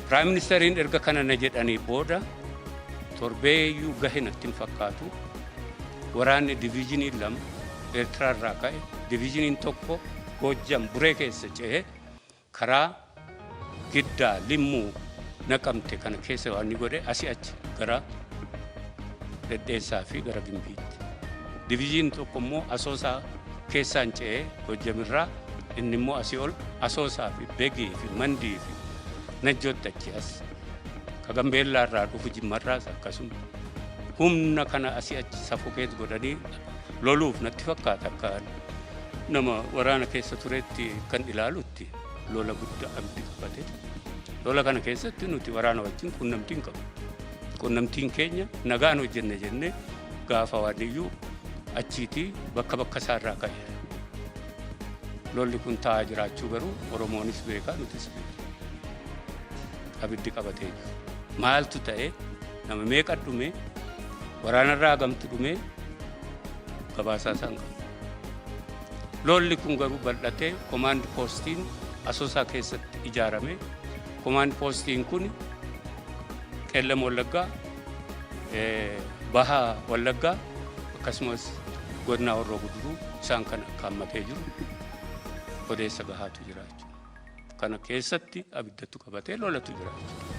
Speaker 2: Piraayim Ministeriin erga kana na jedhanii booda torbeeyyuu gahe natti hin fakkaatu. Waraanni diviizhinii lama Eertiraarraa ka'e diviizhiniin tokko Goojjam Buree keessa ce'ee karaa Giddaa Limmuu Naqamte kana keessa waan inni godhe asii achi gara Dhedheessaa fi gara Gimbiitti. Diviizhiniin tokko immoo Asoosaa keessaan ce'ee Goojjamirraa inni immoo asii ol Asoosaa fi Begii fi Mandii fi Najjootti achi as ka Gambeellaarraa dhufu Jimmarraas akkasuma humna kana asii achi safokeet godhanii loluuf natti fakkaata akka nama waraana keessa turetti kan ilaalutti lola guddaa abdii qabate. Lola kana keessatti nuti waraana wajjin qunnamtiin qabu. Qunnamtiin keenya nagaan hojjenne jennee gaafa waaniyyuu achiitii bakka isaarraa ka'e. Lolli kun taa'aa jiraachuu garuu Oromoonis beekaa nutis beekaa. Abiddi qabatee jiru. Maaltu ta'e nama meeqa dhume waraanarraa gamtu dhume gabaasaa isaan qabu. Lolli kun garuu bal'atee komaandi poostiin Asoosaa keessatti ijaarame. Komaandi poostiin kun Qeellam Wallaggaa, Bahaa Wallaggaa akkasumas godina Horroo Guduruu isaan kana kaammatee jiru odeessa gahaatu jira jechuudha. Kana keessatti abiddatu qabatee lolatu jira jechuudha.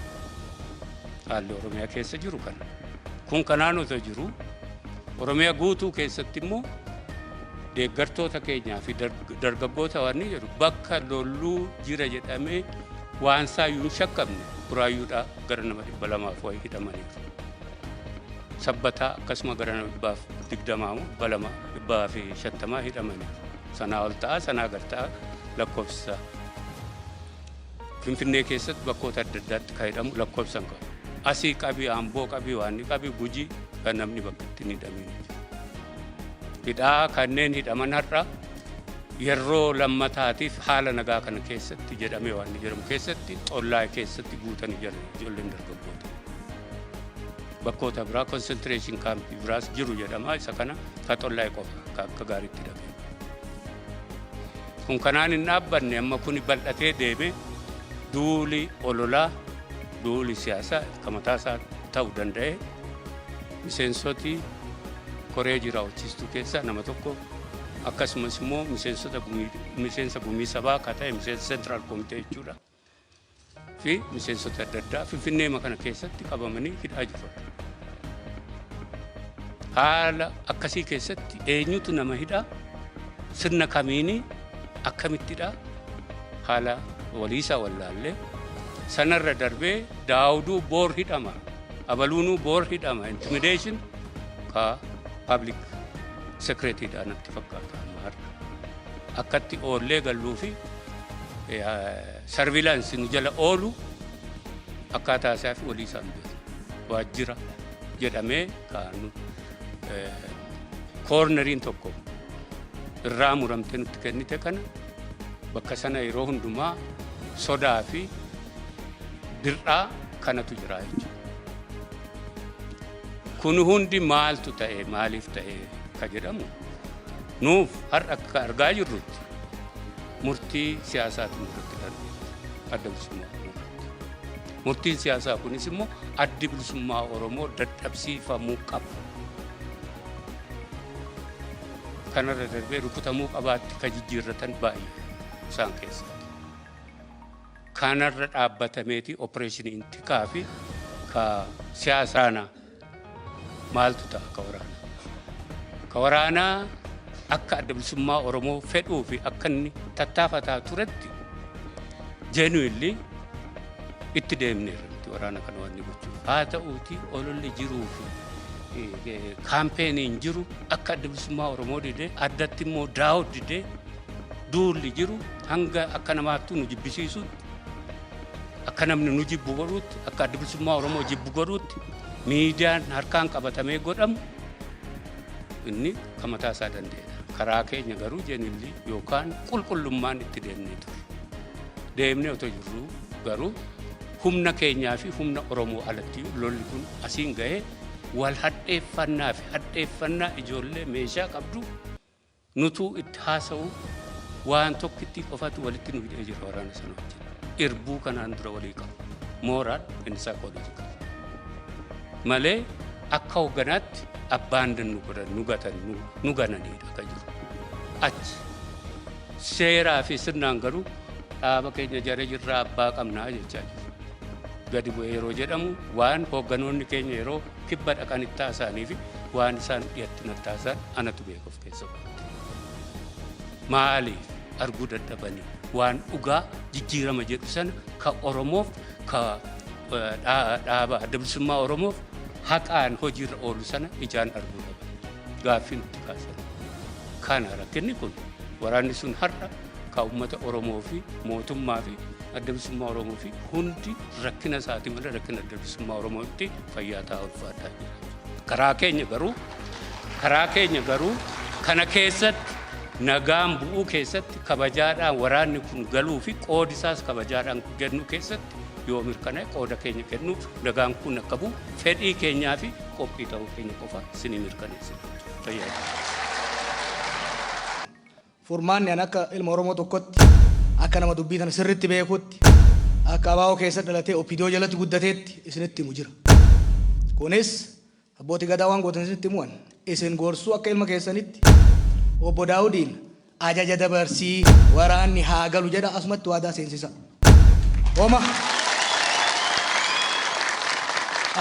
Speaker 2: Haalli Oromiyaa keessa jiru kana. Kun kanaan osoo jiru Oromiyaa guutuu keessatti immoo deeggartoota keenyaa fi dargaggoota waan ni jedhu bakka lolluu jira jedhamee waan saayyuu shakkamne buraayyuudhaa gara nama 200 wayii hidhamaniiru. Sabbataa akkasuma gara nama 120 250 hidhamaniiru. Sanaa ol ta'a sanaa gad ta'a lakkoofsa. Finfinnee keessatti bakkoota adda addaatti kan hidhamu lakkoofsan qabu. Asii qabii Amboo qabii waan qabii Gujii kan namni bakka ittiin hidhamee. Hidhaa kanneen hidhaman har'a yeroo lammataatiif haala nagaa kana keessatti jedhamee waan jedhamu keessatti xollaa keessatti guutanii jiran ijoolleen dargaggoota. Bakkoota biraa concentration camp biraas jiru jedhama isa kana ka xollaa qofa akka gaariitti dhaga'e. Kun kanaan hin dhaabbanne amma kun bal'atee deeme duuli ololaa duuli siyaasaa kan mataasaa ta'uu danda'e miseensoti koree jira hojjistuu keessa nama tokko akkasumas immoo miseensa gumii sabaa ka ta'e miseensa central committee jechuudha fi miseensota adda addaa Finfinnee kana keessatti qabamanii hidhaa jiru. Haala akkasii keessatti eenyutu nama hidhaa sirna kamiini akkamittidha haala waliisaa wallaallee sanarra darbee daawuduu boor hidhama abaluunuu boor hidhama intimidation ka public secretary dhaanatti fakkaata maarra akkatti oollee galluu fi surveillance nu jala oolu akkaataa isaa fi waliisaan waajjira jedhamee kaanu koorneriin tokko irraa muramtee nutti kennite kana bakka sana yeroo hundumaa sodaa fi dir'aa kanatu jira jechuudha. Kun hundi maaltu ta'e maaliif ta'e ka jedhamu nuuf har'a akka argaa jirrutti murtii siyaasaatu nurratti darbe adda bilisummaa Oromoo. Murtiin siyaasaa kunis immoo adda bilisummaa Oromoo dadhabsiifamuu qaba. Kanarra darbee rukutamuu qabaatti ka jijjiirratan baay'ee isaan keessatti. Kanarra dhaabbatameeti opereeshinii intikaa fi ka siyaasaana maaltu ta'a ka waraanaa. Ka waraanaa akka adda bilisummaa Oromoo fedhuu fi akka inni tattaafataa turetti genuinely itti deemneerratti waraana kana waan gochuuf. Haa ta'uuti ololli jiruu fi kaampeenii jiru akka adda bilisummaa Oromoo didee addatti immoo daawud didee duulli jiru hanga akka namaattu nu jibbisiisutti akka namni nu jibbu godhuutti akka adda bilisummaa Oromoo jibbu godhuutti miidiyaan harkaan qabatamee godhamu inni kamataa isaa danda'eedha. Karaa keenya garuu jeenilli yookaan qulqullummaan itti deemnee ture. Deemnee otoo jirru garuu humna keenyaa fi humna Oromoo alatti lolli kun asiin ga'ee wal hadheeffannaa fi hadheeffannaa ijoollee meeshaa qabdu nutuu itti haasa'u waan tokkitti qofatu walitti nu hidhee jira waraana sana wajjin. Irbuu kanaan dura walii qabu. Mooraan inni saayikooloojii malee akka hogganaatti abbaan dannu godhan nu gatan nu gananiidha ka jiru. Achi seeraa fi sirnaan garuu dhaaba keenya jara jirraa abbaa qabnaa jechaa jiru. Gadi bu'ee yeroo jedhamu waan hogganoonni keenya yeroo kibba dhaqan itti haasa'anii fi waan isaan dhiyatti natti haasa'an anatu beekuuf keessa baate. Maaliif arguu dadhabanii waan dhugaa jijjiirama jedhu sana ka Oromoof ka dhaaba adda bilisummaa Oromoof haqaan hojiirra oolu sana ijaan arguu dhaban. Gaaffii nutti kaasan. Kana rakkinni kun waraanni sun har'a ka uummata Oromoo fi mootummaa fi adda bilisummaa Oromoo fi hundi rakkina isaatii malee rakkina adda bilisummaa Oromootti fayyaa ta'aa ulfaataa jira. Karaa keenya garuu kana keessatti nagaan bu'uu keessatti kabajaadhaan waraanni kun galuu fi qoodisaas kabajaadhaan kennu keessatti yoo mirkanaa'e qooda keenya kennuuf nagaan kun akka bu'u fedhii keenyaa fi qophii ta'uu keenya qofa isinii mirkaneessina.
Speaker 1: Furmaanni an akka ilma Oromoo tokkotti akka nama dubbii tana sirriitti beekutti akka abaa'oo keessa dhalatee oppidoo jalatti guddateetti isinitti himu jira. Kunis abbootii gadaa waan gootan isinitti himuwan isin gorsuu akka ilma keessanitti obbo Daawudiin ajaja dabarsii waraanni haa galu jedha asumatti waadaa seensisa. Homa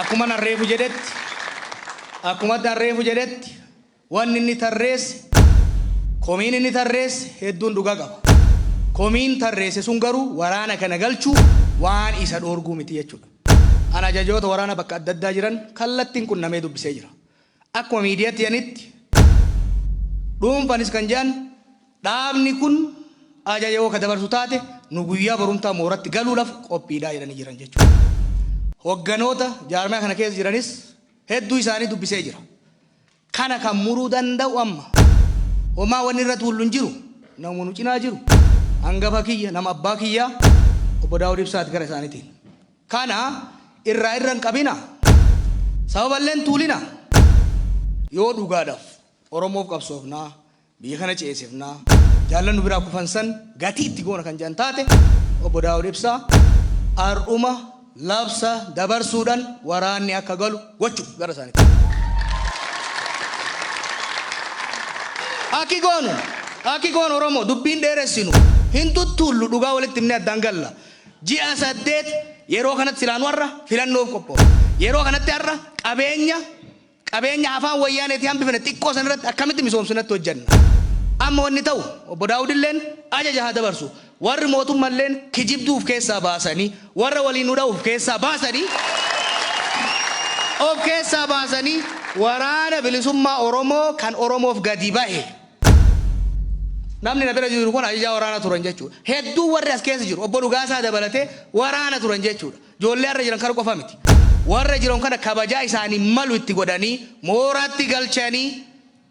Speaker 1: akkuma narreefu jedhetti wanni inni tarreesse komiin inni tarreesse hedduun dhugaa qaba. Komiin tarreesse sun garuu waraana kana galchuu waan isa dhoorguu miti jechuudha. Ana ajajoota waraana bakka adda addaa jiran kallattiin qunnamee dubbisee jira. Akkuma miidiyaatti yanitti dhuunfaanis kan jedhan dhaabni kun ajaja yoo ka dabarsu taate nu guyyaa barumtaa mooratti galuudhaaf qophiidhaa jedhanii jiran jechuudha. Hogganoota jaarmaa kana keessa jiranis hedduu isaanii dubbisee jira. Kana kan muruu danda'u amma homaa wanni irratti hullu hin jiru namoonni cinaa jiru. Hangafa kiyya nama abbaa kiyyaa obbo Daawud Ibsaati gara isaaniitiin. Kana irraan qabina sababalleen tuulina yoo dhugaadhaaf Oromoof qabsoofnaa biyya kana ceesifnaa jaallannu biraa kufansan gatii itti goona kan jedhan taate obbo Daawud Ibsaa har'uma labsa dabarsuudhaan waraanni akka galu gochuu gara isaaniitiin. Aki goonu Oromoo dubbiin dheeressinu hin tuttuullu dhugaa walitti himnee addaan galla. Ji'a 8 yeroo kanatti silaan warra filannoof qophoofne. Yeroo kanatti har'a qabeenya afaan wayyaaneetii hambifne xiqqoo san irratti akkamitti misoomsinatti hojjenna. Amma wanni ta'u obbo Daawud illeen ajaja haa dabarsu. warri mootummalleen kijibduuf keessaa baasanii warra waliin hudhaa'uuf keessaa baasanii of keessaa baasanii waraana bilisummaa Oromoo kan Oromoof gadi bahe namni na bira jiru kun ajajaa waraana turan jechuudha. Hedduu warri as keessa jiru obbo Dhugaasaa dabalatee waraana turan jechuudha. Ijoollee har'a jiran kana qofa miti. Warra jiran kana kabajaa isaanii malu itti godhanii mooraatti galchanii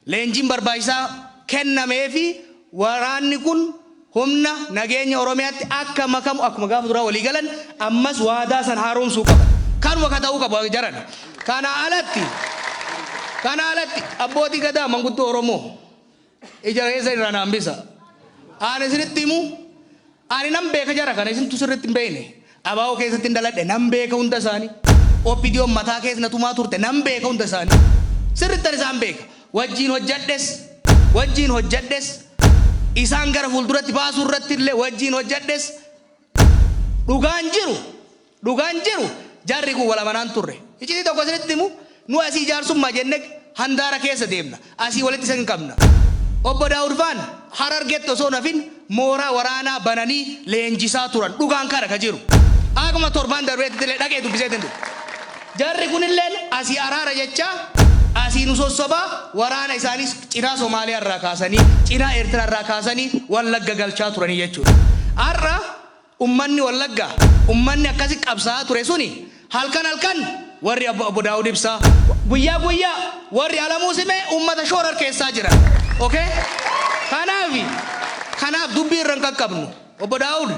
Speaker 1: leenjiin barbaachisaa kennameefi waraanni kun humna nageenya Oromiyaatti akka makamu akkuma gaafa duraa walii galan ammas waadaa san haaromsuu qaba. Kanuma ka ta'uu qaba jaran. Kana alatti abbootii gadaa manguddoo Oromoo ija keessa irraa naambisa. Ani isinitti himu ani nan beeka jara kana isintu sirriitti hin beekne. Abaa'oo keessatti hin daladhe nan beeka hunda isaanii. Oppidiyoon mataa keessa na tumaa turte nan beeka hunda isaanii. Sirriittan isaan beeka. Wajjiin hojjedhes isaan gara fuulduratti baasuu irratti illee wajjiin hojjedhes dhugaan jiru jarri kun wal amanaan turre. Iccitii tokko isinitti himu nu asii ijaarsummaa jennee handaara keessa deemna. Asii walitti isa hin qabna. Obbo Daawud Faan Harargeetti osoo nafin mooraa waraanaa bananii leenjisaa turan. Dhugaan kana ka jiru. Akkuma torbaan darbeetti illee dhaqee dubbisee tindu. Jarri kunilleen asii araara jechaa asii nu sossobaa waraana isaanis cinaa Somaaliyaa irraa kaasanii cinaa Eertiraa irraa kaasanii Wallagga galchaa turanii jechuudha. Har'a ummanni Wallaggaa ummanni akkasi qabsaa ture suni halkan warri Obbo Daawud Ibsaa guyyaa warri Alamuu Simee ummata shoorar keessaa jiran. Okay? Kanaaf dubbii irra hin qaqqabnu. Obbo Daawud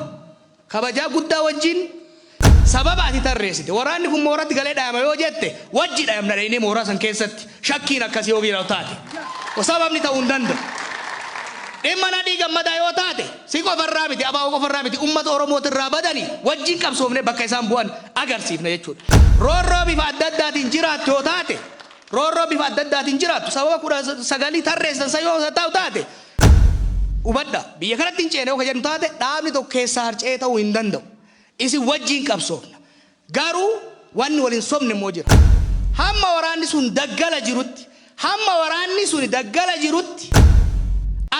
Speaker 1: kabajaa guddaa wajjin sababa ati tarreessite waraanni kun mooratti galee dhaama yoo jette wajji dhaamna dhayinee mooraa san keessatti shakkiin akkasii yoo biiraw taate sababni ta'uu hin danda'u. Dhimma nadhii gammadaa yoo taate si qofarraa miti abaa'oo qofarraa miti ummata Oromootirraa badanii wajjin qabsoofne bakka isaan bu'an agarsiifne jechuudha. Roorroo bifa adda addaatiin jiraattu yoo taate sababa 19 tarreessan sa yoo ta'u taate hubadha biyya kanatti hin ceene yoo jedhu taate dhaabni tokko keessaa harcee ta'uu hin danda'u. Isin wajjin qabsoofna. Garuu wanni waliin sobne immoo jira. Hamma waraanni sun daggala jirutti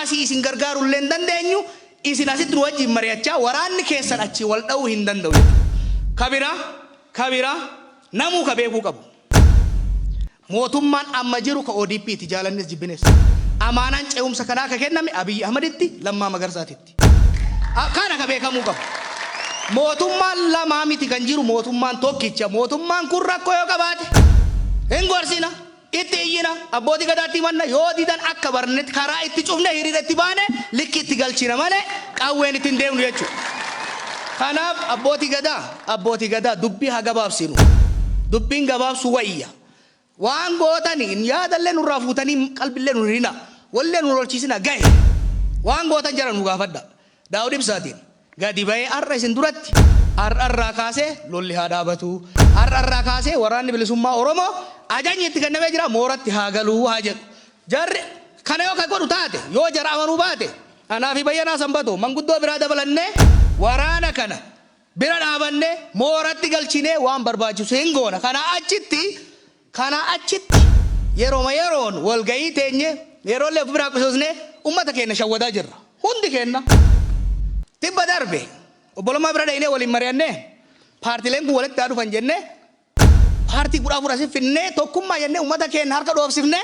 Speaker 1: asii isin gargaaruu illee hin dandeenyu isin asitti nu wajjin mari'achaa waraanni keessan achi wal dha'uu hin danda'u. Kabira namuu ka beekuu qabu. Mootummaan amma jiru ka ODP itti jaalannis jibbines. Amaanaan ce'umsa kanaa ka kenname Abiyyi Ahmaditti Lammaa Magarsaatitti. Kana ka beekamuu qabu. Mootummaan lamaa miti kan jiru mootummaan tokkicha. Mootummaan kun rakkoo yoo qabaate hin gorsina itti iyyina abbootii gadaatti manna yoo didan akka barnetti karaa itti cufne hiriira itti baane likki itti galchina malee qawween itti hin deemnu jechuudha. Kanaaf abbootii gadaa dubbii haa gabaabsinu. Dubbiin gabaabsu wayya. Waan gootanii yaadallee nurraa fuutanii qalbillee nu hirina wallee nu lolchiisina gahe waan gootan jara nu gaafadha. Daawud Ibsaatiin gadi bahee har'a isin duratti har'arraa kaasee lolli haa dhaabatu har'arraa kaasee waraanni bilisummaa Oromoo ajajni itti kennamee jira mooratti haa galuu haa jedhu. Jarri kana yoo ka godhu taate yoo jara amanuu baate anaa fi Bayyanaa Sanbatoo manguddoo biraa dabalannee waraana kana bira dhaabannee mooratti galchinee waan barbaachisu hin goona. Kana achitti yeroon walgayii teenye yeroollee of biraa qisoosnee ummata keenya shawwadaa jirra. Hundi keenya tibba darbe obbolummaa bira dhaynee waliin mari'annee paartileen kun walitti dhufan jennee paartii 14 finnee tokkummaa jennee ummata keenya harka dhoofsifnee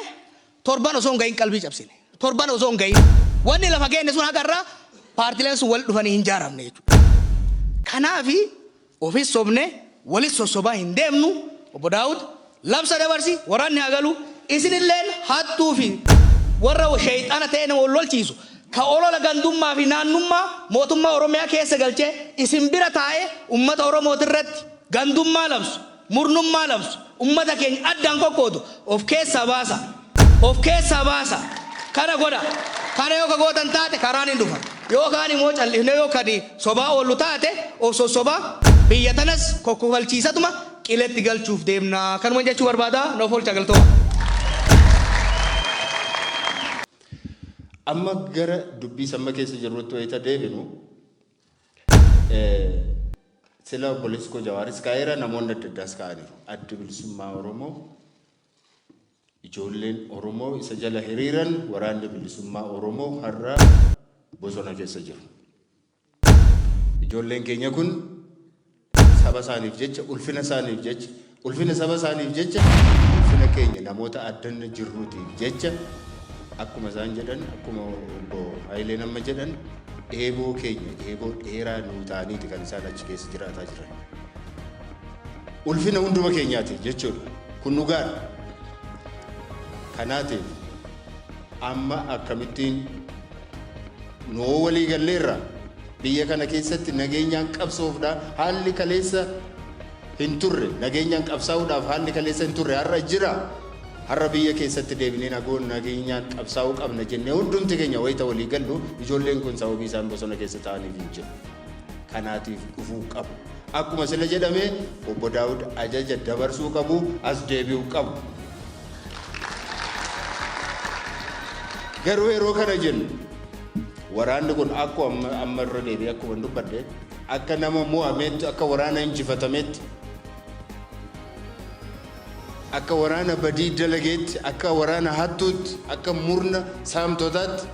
Speaker 1: torban osoo hin gahin qalbii cabsine. Torban osoo hin gahin wanni lafa keenya sun hagarraa paartileen sun walitti dhufanii hin jaaramne jechuudha. Kanaafi ofis sobne walis sossobaa hin deemnu. Obbo Daawud labsa dabarsi waraanni haa galu isinilleen hattuu fi warra shayxaana ta'e nama lolchiisu ka olola gandummaa fi naannummaa mootummaa Oromiyaa keessa galchee isin bira taa'ee ummata Oromootirratti gandummaa labsu murnummaa labsu ummata keenya addaan kokkootu of keessaa baasa kana godha. Kana yoo ka gootan taate karaan hin dhufan yookaan immoo callifne yookaan sobaa oollu taate of sossobaa biyya tanas kokkofalchiisatuma qiletti galchuuf deemna. Kanuma jechuu barbaada. Noof oolcha galtooma.
Speaker 3: Amma gara dubbii samma keessa jirrutti wayita deebinu sila obboleessi koo Jawaaris kaa'eera namoonni adda addaas kaa'aniiru. Adda bilisummaa Oromoo ijoolleen Oromoo isa jala hiriiran waraanni bilisummaa Oromoo har'a bosona keessa jiru. ijoolleen keenya kun saba isaaniif jecha ulfina isaaniif jecha ulfina saba isaaniif jecha ulfina keenya namoota addanna jirruutiif jecha akkuma isaan jedhan akkuma obbo Hayileen amma jedhan eeboo keenya eeboo dheeraa nuu ta'aniiti kan isaan achi keessa jiraataa jiran. Ulfina hunduma keenyaati jechuudha. Kun dhugaadha. Kanaatiif amma akkamittiin noo walii galleerra biyya kana keessatti nageenyaan qabsoofdha haalli kaleessa hin turre nageenyaan qabsaa'uudhaaf haalli kaleessa hin turre har'a jira. Har'a biyya keessatti deebinee nageenyaan qabsaa'uu qabna jennee hundumti keenya wayita walii gallu ijoolleen kun sababii isaan bosona keessa ta'aniif hin jiru. Kanaatiif dhufuu qabu. Akkuma sila jedhame obbo Daawud ajaja dabarsuu qabu as deebi'uu qabu. Garuu yeroo kana jennu waraanni kun akkuma amma irra deebi'ee akkuma dubbadde akka nama mo'ameetti akka waraana injifatameetti akka waraana badii dalageetti akka waraana hattuutti akka murna saamtotaatti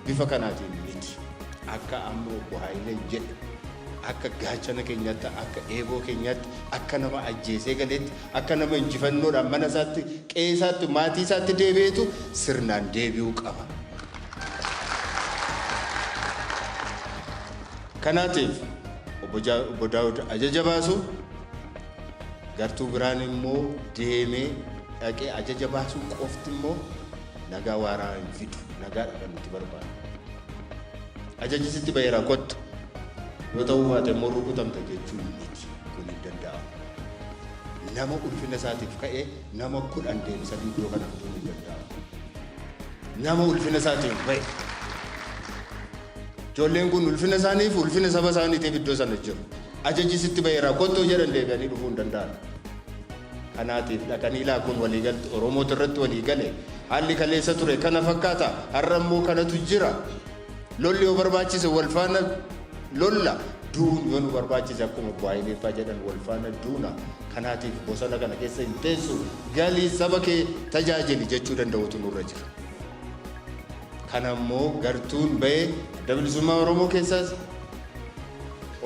Speaker 3: bifa kanaatiin miti. Akka amma obbo Hayileen jedhe akka gaachana keenyaatti akka eeboo keenyaatti akka nama ajjeesee galeetti akka nama injifannoodhaan mana isaatti qe'eesaatti maatii isaatti deebi'eetu sirnaan deebi'uu qaba. Kanaatiif obbo Daawud ajaja baasu gartuu biraan immoo deemee dhaqee ajaja baasuu qofti immoo nagaa waaraa hin fidu nagaadha kan nuti barbaadu. Ajajji sitti baheera kottu yoo ta'uu baate immoo rukutamta jechuun miti kun hin danda'amu. Nama ulfina isaatiif ka'ee nama 10 deebisanii iddoo kana fiduu hin danda'amu. Nama ulfina isaatiif bahe ijoolleen kun ulfina isaaniif ulfina saba isaaniitiif iddoo sana jiru. Ajajji sitti baheera kottu jedhan deebi'anii dhufuu hin danda'an. Kanaatiif dhaqanii laakuun waliigalti Oromoota irratti waliigale haalli kaleessa ture kana fakkaata har'a immoo kanatu jira. Lolli yoo barbaachise wal faana lolla duun yoo nu barbaachise akkuma obbo Hayileeffaa jedhan wal faana duuna. Kanaatiif bosona kana keessa hin teessu galii saba kee tajaajili jechuu danda'utu nurra jira. Kana immoo gartuun bahee adda bilisummaa Oromoo keessaas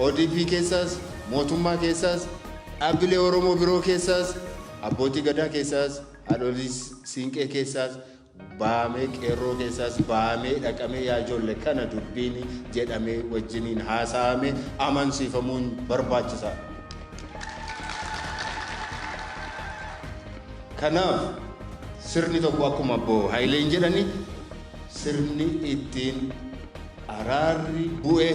Speaker 3: ODP keessaas mootummaa keessaas dhaabbilee Oromoo biroo keessaas abbootii gadaa keessaas haadholii siinqee keessaas baamee qeerroo keessaas baamee dhaqamee yaa ijoollee kana dubbiin jedhamee wajjiniin haasa'amee amansiifamuun barbaachisaadha. Kanaaf sirni tokko akkuma obbo Hayileen jedhani sirni ittiin araarri bu'ee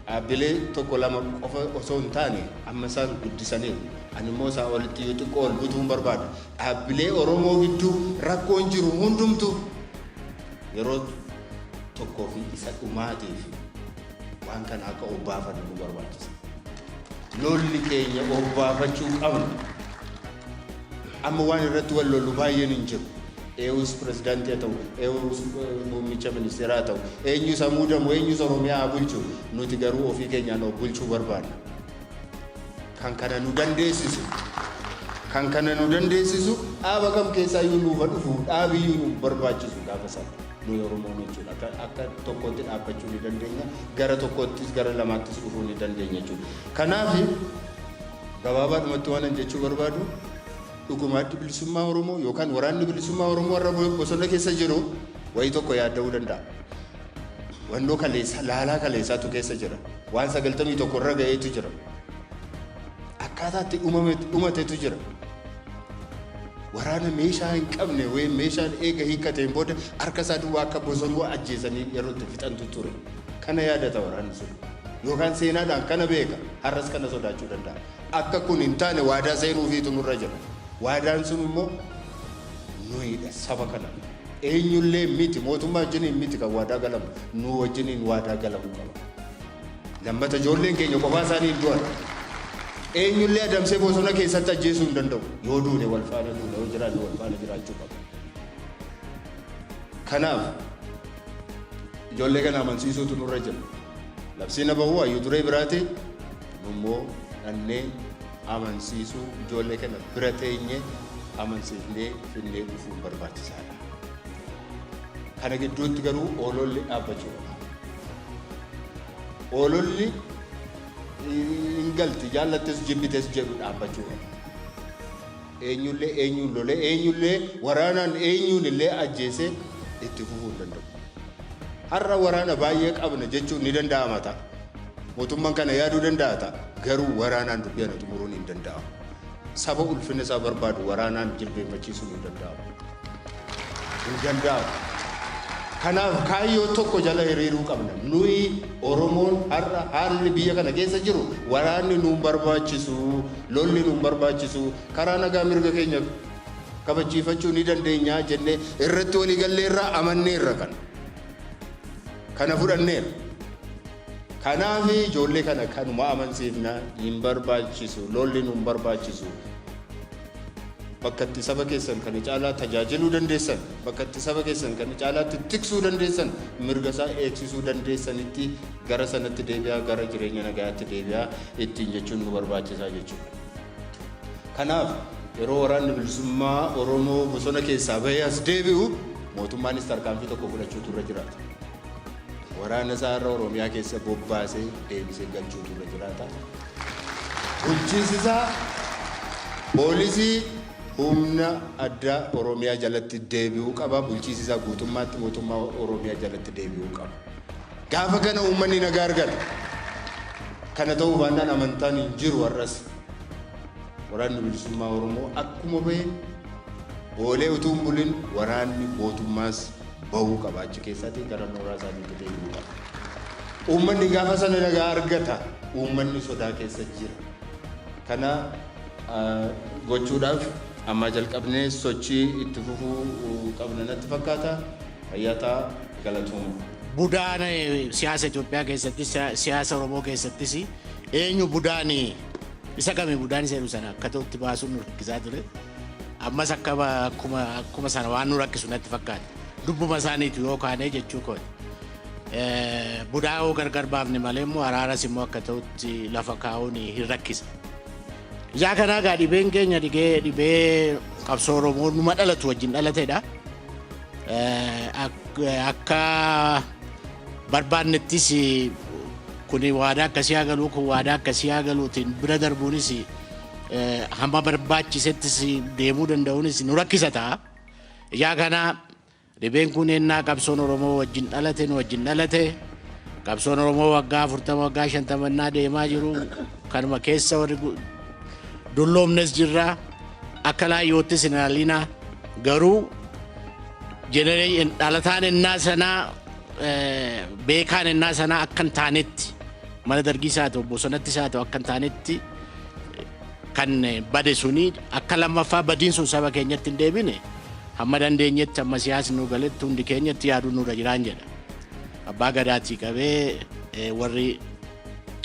Speaker 3: dhaabbilee tokko lama qofa osoo hin taane amma isaan guddisaniiru. Ani immoo isaa walitti yoo xiqqoo ol butuun barbaada. Dhaabbilee Oromoo gidduu rakkoon jiru hundumtu yeroo tokkoo fi isa dhumaatiif waan kana akka obbaafannu nu barbaachisa. Lolli keenya obbaafachuu qabna. Amma waan irratti wal lollu baay'een hin jiru. Eewus pirezidaantii haa ta'u, eewus muummicha ministeeraa haa ta'u, eenyus haa muudamu, eenyus Oromiyaa haa bulchu. Nuti garuu ofii keenyaan of bulchuu barbaadna. Kan kana nu dandeessisu dhaaba kam keessaa iyyuu nuuf dhufu dhaabiyyuu nu barbaachisu gaafa sana nu Oromoon jechuudha. Akka tokkotti dhaabbachuu ni dandeenya, gara tokkottis gara lamaattis dhufuu ni dandeenya jechuudha. Kanaaf gabaabaadhumatti waan jechuu barbaadu dhugumaatti bilisummaa Oromoo yookaan waraanni bilisummaa Oromoo har'a bosona keessa jiru wayii tokko yaadda'uu danda'a. Wannoo kaleessa laalaa kaleessaatu keessa jira. Waan 91 irra ga'eetu jira. Akkaataa itti dhumateetu jira. Waraana meeshaa hin qabne wayii meeshaan eega hiikkateen booda harka isaa duwwaa akka bosonuu ajjeesanii yeroo itti fixantu ture. Kana yaadata waraanni sun. Yookaan seenaadhaan kana beeka har'as kana sodaachuu danda'a. Akka kun hin taane waadaa seenuufiitu nurra jira. Waadaan sun immoo nuyidha saba kana. Eenyullee miti mootummaa wajjiniin miti kan waadaa galamu nu wajjiniin waadaa galamuu qaba. Lammata ijoolleen keenya kophaa isaanii du'an. Eenyullee adamsee bosona keessatti ajjeesuu hin danda'u. Yoo duune wal faana duune yoo jiraanne wal faana jiraachuu qaba. Kanaaf ijoollee kana amansiisuutu nurra jira. Labsiin bahuu hayyuu duree biraati immoo dhannee amansiisuu ijoollee kana bira teenye amansiifnee finnee dhufuun barbaachisaadha. Kana gidduutti garuu ololli dhaabbachuu qaba. ololli ingalti jaallattes jibbites jedhu dhaabbachuu qaba. Eenyullee lolee eenyullee waraanaan eenyuunillee ajjeesee itti fufuu hin danda'u. Har'a waraana baay'ee qabna jechuun ni danda'ama ta'a. Mootummaan kana yaaduu danda'a ta'a. Garuu waraanaan dubbiin xumuruun hin danda'amu. Saba ulfina isaa barbaadu waraanaan jilbeenfachiisuun hin danda'amu. Hin danda'amu. Kanaaf kaayyoo tokko jala hiriiruu qabna. Nuyi Oromoon har'a haalli biyya kana keessa jiru waraanni nuun barbaachisu, lolli nuun barbaachisu, karaa nagaa mirga keenya kabachiifachuu ni dandeenya jennee irratti waliigalleerraa amanneerra kana fudhanneerra. Kanaaf ijoollee kana kanuma amansiifna hin barbaachisu, lolli nuun barbaachisu. Bakka itti saba keessan kan caalaa tajaajiluu dandeessan, bakka itti saba keessan kan caalaatti tiksuu dandeessan, mirga isaa eegsisuu dandeessanitti gara sanatti deebi'aa, gara jireenya nagaatti deebi'aa ittiin jechuun nu barbaachisaa jechuudha. Kanaaf yeroo waraanni bilisummaa Oromoo bosona keessaa bahee as deebi'u mootummaanis tarkaanfii tokko fudhachuutu irra jiraata. Waraana isaa irra Oromiyaa keessa bobbaasee deebisee galchuutu irra jiraata. Bulchiinsi isaa poolisii humna addaa Oromiyaa jalatti deebi'uu qaba. Bulchiinsi isaa guutummaatti mootummaa Oromiyaa jalatti deebi'uu qaba. Gaafa kana uummanni nagaa argata. Kana ta'uu baannaan amantaan hin jiru har'as. Waraanni bilisummaa Oromoo akkuma bahee oolee utuu hin bulin waraanni mootummaas bahuu qaba. Achi keessatti gara nooraa isaaniitti deebi'uu qaba. Uummanni gaafa sana nagaa argata. Uummanni sodaa keessa jira. Kana gochuudhaaf amma jalqabnee sochii itti fufuu qabna natti fakkaata. Fayyataa galatooma.
Speaker 4: Budaan siyaasa Itoophiyaa keessatti siyaasa Oromoo keessattis eenyu budaan isa kami budaan isa sana akka ta'utti baasuun nu rakkisaa ture. Ammas akkuma sana waan nu rakkisu natti fakkaata. Dubbuma isaaniitu yoo kaanee jechuu kooti. Budaa yoo gargar baafne malee immoo araaras immoo akka ta'utti lafa kaa'uun hin rakkisa. Ijaa kanaa gaa dhibeen keenya dhibee qabsoo Oromoo numa dhalatu wajjin dhalateedha. Akka barbaannettis kun waadaa akkasii haa galuu kun waadaa akkasii haa galuutiin bira darbuunis hamma barbaachisettis deemuu danda'uunis nu rakkisa ta'a. Ijaa kanaa dhibeen kun ennaa qabsoon Oromoo wajjin dhalate qabsoon Oromoo waggaa 40 waggaa 50 deemaa jiru kanuma keessa warri dulloomnes jirra akka laayyoottis hin haalina garuu dhalataan ennaa sanaa beekaan ennaa sanaa akka hin taanetti mana dargii isaa ta'u bosonatti isaa ta'u akka hin taanetti kan bade suni akka lammaffaa badiin sun saba keenyatti hin deebine hamma dandeenyetti amma siyaasni nu galetti hundi keenyatti yaaduu nurra jiraan jedha. Abbaa Gadaatii qabee warri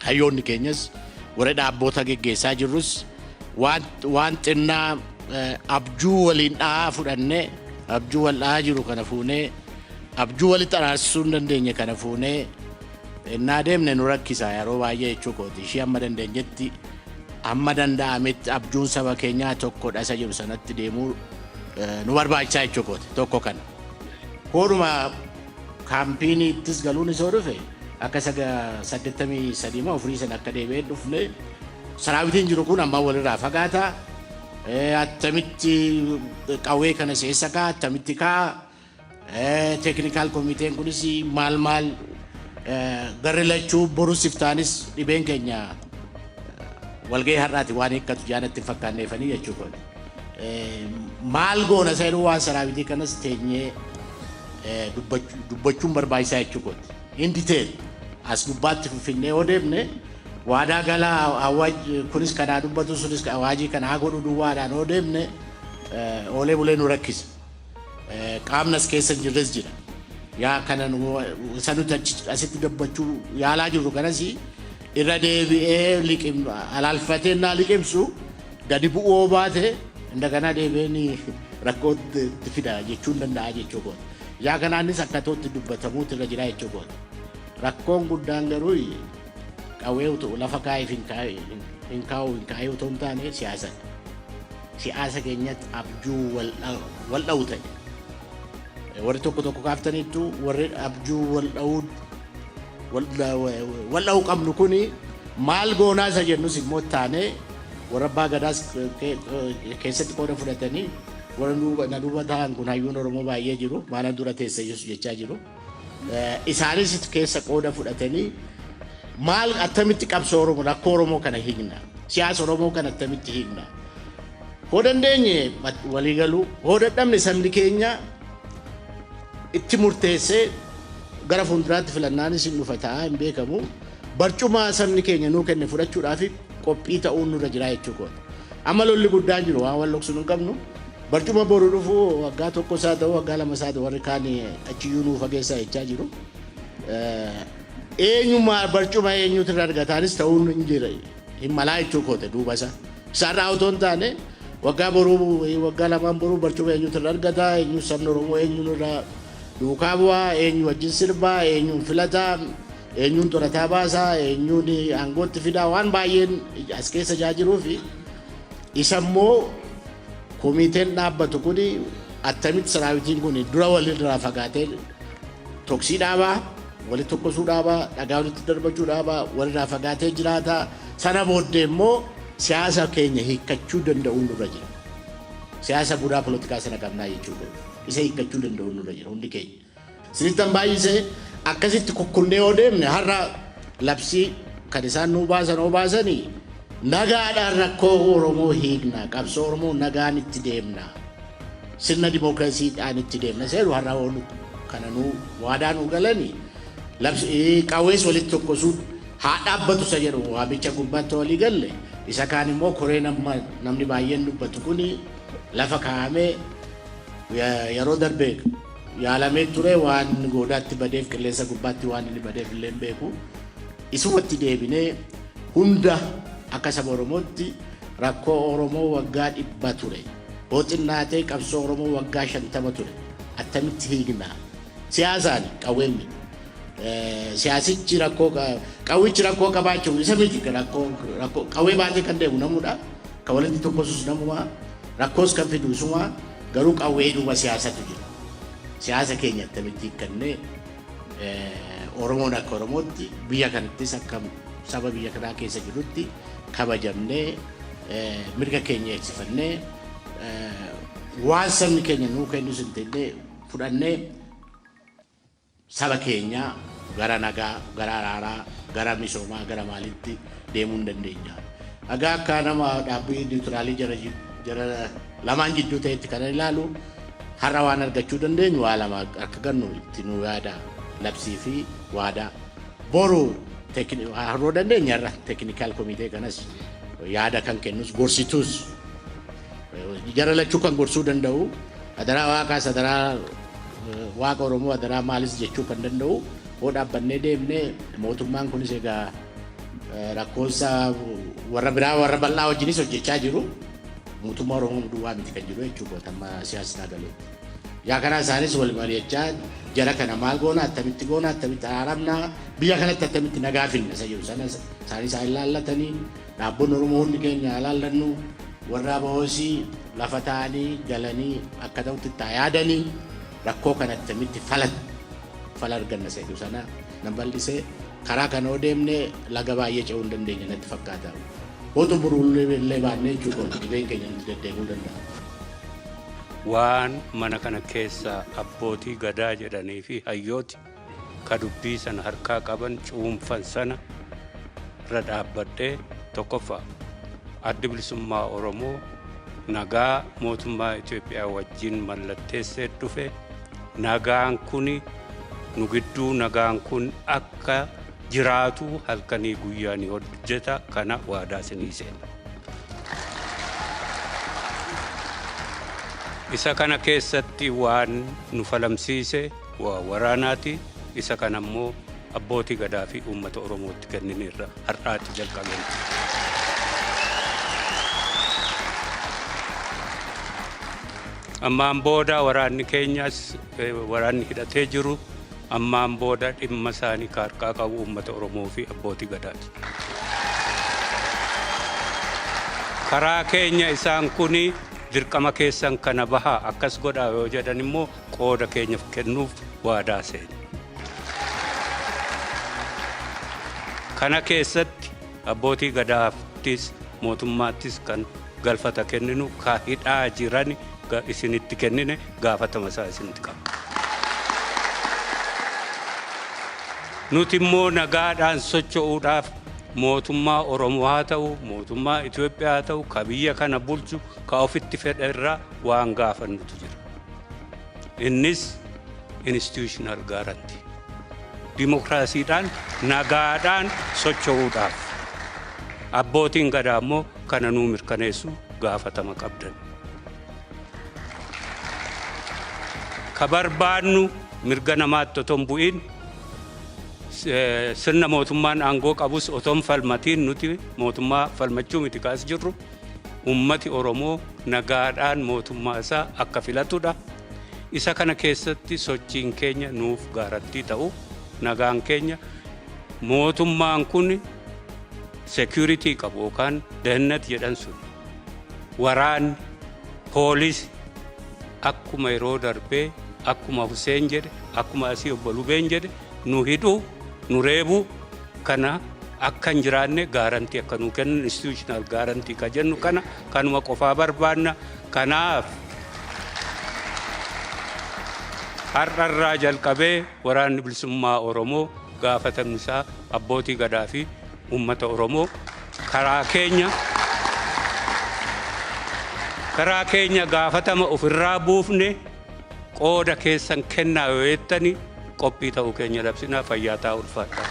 Speaker 4: hayyoonni keenyas warri dhaabboota geggeessaa jirrus waan xinnaa abjuu waliin dhahaa fudhannee abjuu wal dhahaa jiru kana fuunee abjuu walitti araarsisuu hin dandeenye kana fuunee innaa deemne nu rakkisa yeroo baay'ee jechuu kooti. Ishii amma dandeenyetti amma danda'ametti abjuun saba keenyaa tokkodha isa jiru sanatti deemuu nu barbaachisaa jechuu kooti tokko kana. Kooduma kaampiiniittis galuun isoo dhufe akka 83 moo 4 sana akka deebi'ee dhufne saraawitiin jiru kun amma walirraa fagaata. Attamitti qawwee kana seessa kaa attamitti kaa teeknikaal komiteen kunis maal garri lachuu borus iftaanis dhibeen keenya walgahii har'aati waan hiikkatu jaanatti hin fakkaanneefanii jechuu kooti. Maal goona seenuu waan saraawitii kanas teenyee dubbachuun barbaachisaa jechuu kooti. Inni ta'e as gubbaatti finfinnee yoo deemne waadaa galaa awaaj kunis kanaa dubbatu sunis awaajii kana haa godhu duwwaadhaan yoo deemne oolee bulee nu rakkisa. Qaamnas keessa jirres jira. Yaa kana sanuti asitti dubbachuu yaalaa jirru kanas irra deebi'ee alaalfatee naa liqimsu gadi bu'uu baate indagana deebi'ee rakkootti fida jechuun danda'a jechuu kooti. Yaa kanaanis akka ta'utti dubbatamuutu irra jira jechuu kooti. Rakkoon guddaan garuu qawwee utuu lafa kaa'eef hin kaa'ee utoo hin taane siyaasa keenyatti abjuu wal dha'u ta'e. Warri tokko kaaftaniittu warri abjuu wal dha'uu wal'aa'uu qabnu kuni maal goonaa isa jennus immoo taanee warra abbaa gadaas keessatti qooda fudhatanii warra na duuba ta'an kun hayyuun Oromoo baay'ee jiru maala dura teessee jechaa jiru. Isaanis keessa qooda fudhatanii maal attamitti qabsoo Oromoo rakkoo Oromoo kana hiikna siyaasa Oromoo kana attamitti hiikna hoo dandeenye walii galuu hoo dadhabne sabni keenya itti murteessee gara fuulduraatti filannaanis hin dhufa ta'a hin beekamu barcuma sabni keenya nuu kenne fudhachuudhaaf qophii ta'uun nurra jira jechuudha. Amma lolli guddaan jiru waan wal loksu hin qabnu barcuma boru dhufu waggaa tokko isaa ta'u waggaa lama isaa ta'u warri kaan achiyyuu nuu fageessaa jechaa jiru. Eenyummaa barcuma eenyuutu irra argataanis ta'uun hin jira hin malaa jechuudha duuba isaa. Isaarraa otoo hin taane waggaa boruu waggaa lamaan boruu barcuma eenyuutu irra argataa eenyu sabni Oromoo eenyuun irra duukaa bu'aa eenyu wajjin sirbaa eenyuun filataa eenyuun torataa baasaa eenyuun aangootti fidaa waan baay'een as keessa jaajiruuf isa immoo komiteen dhaabbatu kun attamitti saraawitiin kun dura walirraa fagaatee toksii dhaabaa walitti tokkosuu dhaabaa dhagaa walitti darbachuu dhaabaa walirraa fagaatee jiraataa sana booddee immoo siyaasa keenya hiikkachuu danda'uun nurra jira. Siyaasa bu'uuraa poolitikaa sana qabnaa jechuudha. Isa hiikkachuu danda'uun nurra jira hundi keenya. Sinittan baay'isee akkasitti kukkunnee yoo deemne har'a labsii kan isaan nuu baasanii nagaadhaan rakkoo Oromoo hiikna qabsoo Oromoo nagaan itti deemna sirna dimookiraasiidhaan itti deemna seeru har'a oolu kana nuu waadaa nuu galanii labsii qawwees walitti tokkosuu haa dhaabbatu isa jedhu waamicha gubbaatti walii galle isa kaan immoo koree namni baay'een dubbatu kuni lafa kaa'amee yeroo darbee yaalamee ture waan goodaatti badeef qilleensa gubbaatti waan inni badeef illee hin beeku isumatti deebinee hunda akka saba Oromootti rakkoo Oromoo waggaa 100 ture booxinnaatee qabsoo Oromoo waggaa 50 ture attamitti hiikna siyaasaan qawweemmi siyaasichi rakkoo qawwichi rakkoo qabaachuu isa miti rakkoo qawwee baatee kan deemu namudha kan walitti tokkosus namuma rakkoos kan fidu isuma garuu qawwee duuba siyaasatu jira. Siyaasa keenya attamitti hiikkannee Oromoon akka Oromootti biyya kanattis akka saba biyya kanaa keessa jirutti kabajamnee mirga keenya eegsifannee waan sabni keenya nuu kennus hin ta'e fudhannee saba keenya gara nagaa gara araaraa gara misoomaa gara maalitti deemuu hin dandeenya. Agaa akka nama dhaabbii niwutiraalii jara lamaan jidduu ta'etti kan ilaalu har'a waan argachuu dandeenyu waa lama akka gannu itti nu yaada labsii fi waadaa boru haroo dandeenya irra teeknikaal komitee kanas yaada kan kennus gorsituus jara lachuu kan gorsuu danda'u adaraa waaqaas adaraa waaqa Oromoo adaraa maalis jechuu kan danda'u hoo dhaabbannee deemnee mootummaan kunis egaa rakkoonsa warra biraa warra bal'aa wajjinis hojjechaa jiru. Mootummaa Oromoo duwwaa miti kan jiru jechuudha amma siyaasni galuutti. Yaa kana isaanis wal mari'achaa jara kana maal goona attamitti araaramna biyya kanatti attamitti nagaa finna isa jiru sana isaanis ilaallatanii dhaabbanni Oromoo hundi keenya ilaallannu warra boosii lafa ta'anii galanii akka ta'utti yaadanii rakkoo kana attamitti fala arganna isa jiru sana nan bal'isee karaa kana oo deemnee laga baay'ee ce'uu hin dandeenya natti fakkaata. Botu burullee baannee jechuudha dhibeen keenya nuti deddeebi'uu danda'a.
Speaker 2: Waan mana kana keessa abbootii gadaa jedhanii fi hayyooti ka dubbii sana harkaa qaban cuunfan sana irra dhaabbadhee tokkoffaa addi bilisummaa Oromoo nagaa mootummaa Itoophiyaa wajjin mallatteessee dhufe nagaan kuni nu gidduu nagaan kun akka jiraatu halkanii guyyaa ni hojjeta kana waadaa isinii seena. Isa kana keessatti waan nu falamsiise waa waraanaati isa kana immoo abbootii gadaa fi uummata Oromootti kenninirra har'aatti jalqabeen. Ammaan booda waraanni keenyas waraanni hidhatee jiru ammaan booda dhimma isaanii harkaa qabu uummata Oromoo fi abbootii gadaati. Karaa keenya isaan kuni dirqama keessan kana bahaa akkas godhaa yoo jedhan immoo qooda keenyaaf kennuuf waadaa seena. Kana keessatti abbootii gadaattis mootummaattis kan galfata kenninu ka hidhaa jiran isinitti kennine gaafatama isaa isinitti qaba. Nuti immoo nagaadhaan socho'uudhaaf mootummaa Oromoo haa ta'u, mootummaa Itoophiyaa haa ta'u, ka biyya kana bulchu ka ofitti fedhe irraa waan gaafannutu jira. Innis institutional guarantee. Dimokiraasiidhaan nagaadhaan socho'uudhaaf. Abbootiin gadaa immoo kana nuu mirkaneessu gaafatama qabdan. Ka barbaannu mirga namaatti otoo hin bu'in sirna mootummaan aangoo qabus otoo hin falmatiin nuti mootummaa falmachuu miti kaas jirru. Ummati Oromoo nagaadhaan mootummaa isaa akka filatudha. Isa kana keessatti sochiin keenya nuuf gaarantii ta'u nagaan keenya mootummaan kun security qabu yookaan dahannat jedhan sun waraanni poolisii akkuma yeroo darbee akkuma Hussein jedhe akkuma asii obbo Lubeen jedhe nu hidhuu nu reebuu kana akka hin jiraanne gaarantii akka nuu kennan institutional gaarantii ka jennu kana kanuma qofaa barbaanna. Kanaaf har'arraa jalqabee waraanni bilisummaa Oromoo gaafatamni isaa abbootii gadaa fi ummata Oromoo karaa keenya gaafatama ofirraa buufne qooda keessan kennaa yoo jettani qophii ta'uu keenya labsinaa. Fayyaa ta'aa ulfaadhaa.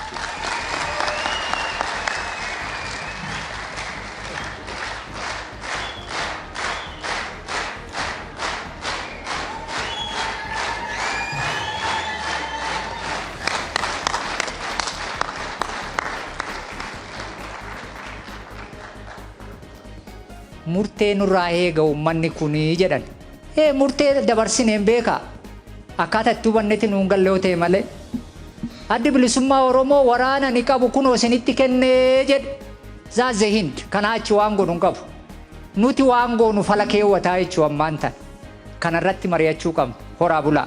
Speaker 5: Murtee nurraa eega uummanni kunii jedhan. Murtee dabarsineen beekaa. Akkaataa itti hubannetti nuun gallee ta'e malee. Addi bilisummaa Oromoo waraana ni qabu kunoo isinitti kennee jedhe. Zaaze Hind kanaa achi waan godhu hin qabu. Nuti waan goonu fala keewwataa jechuu ammaan tan. Kanarratti mari'achuu qabna. Horaa bulaa.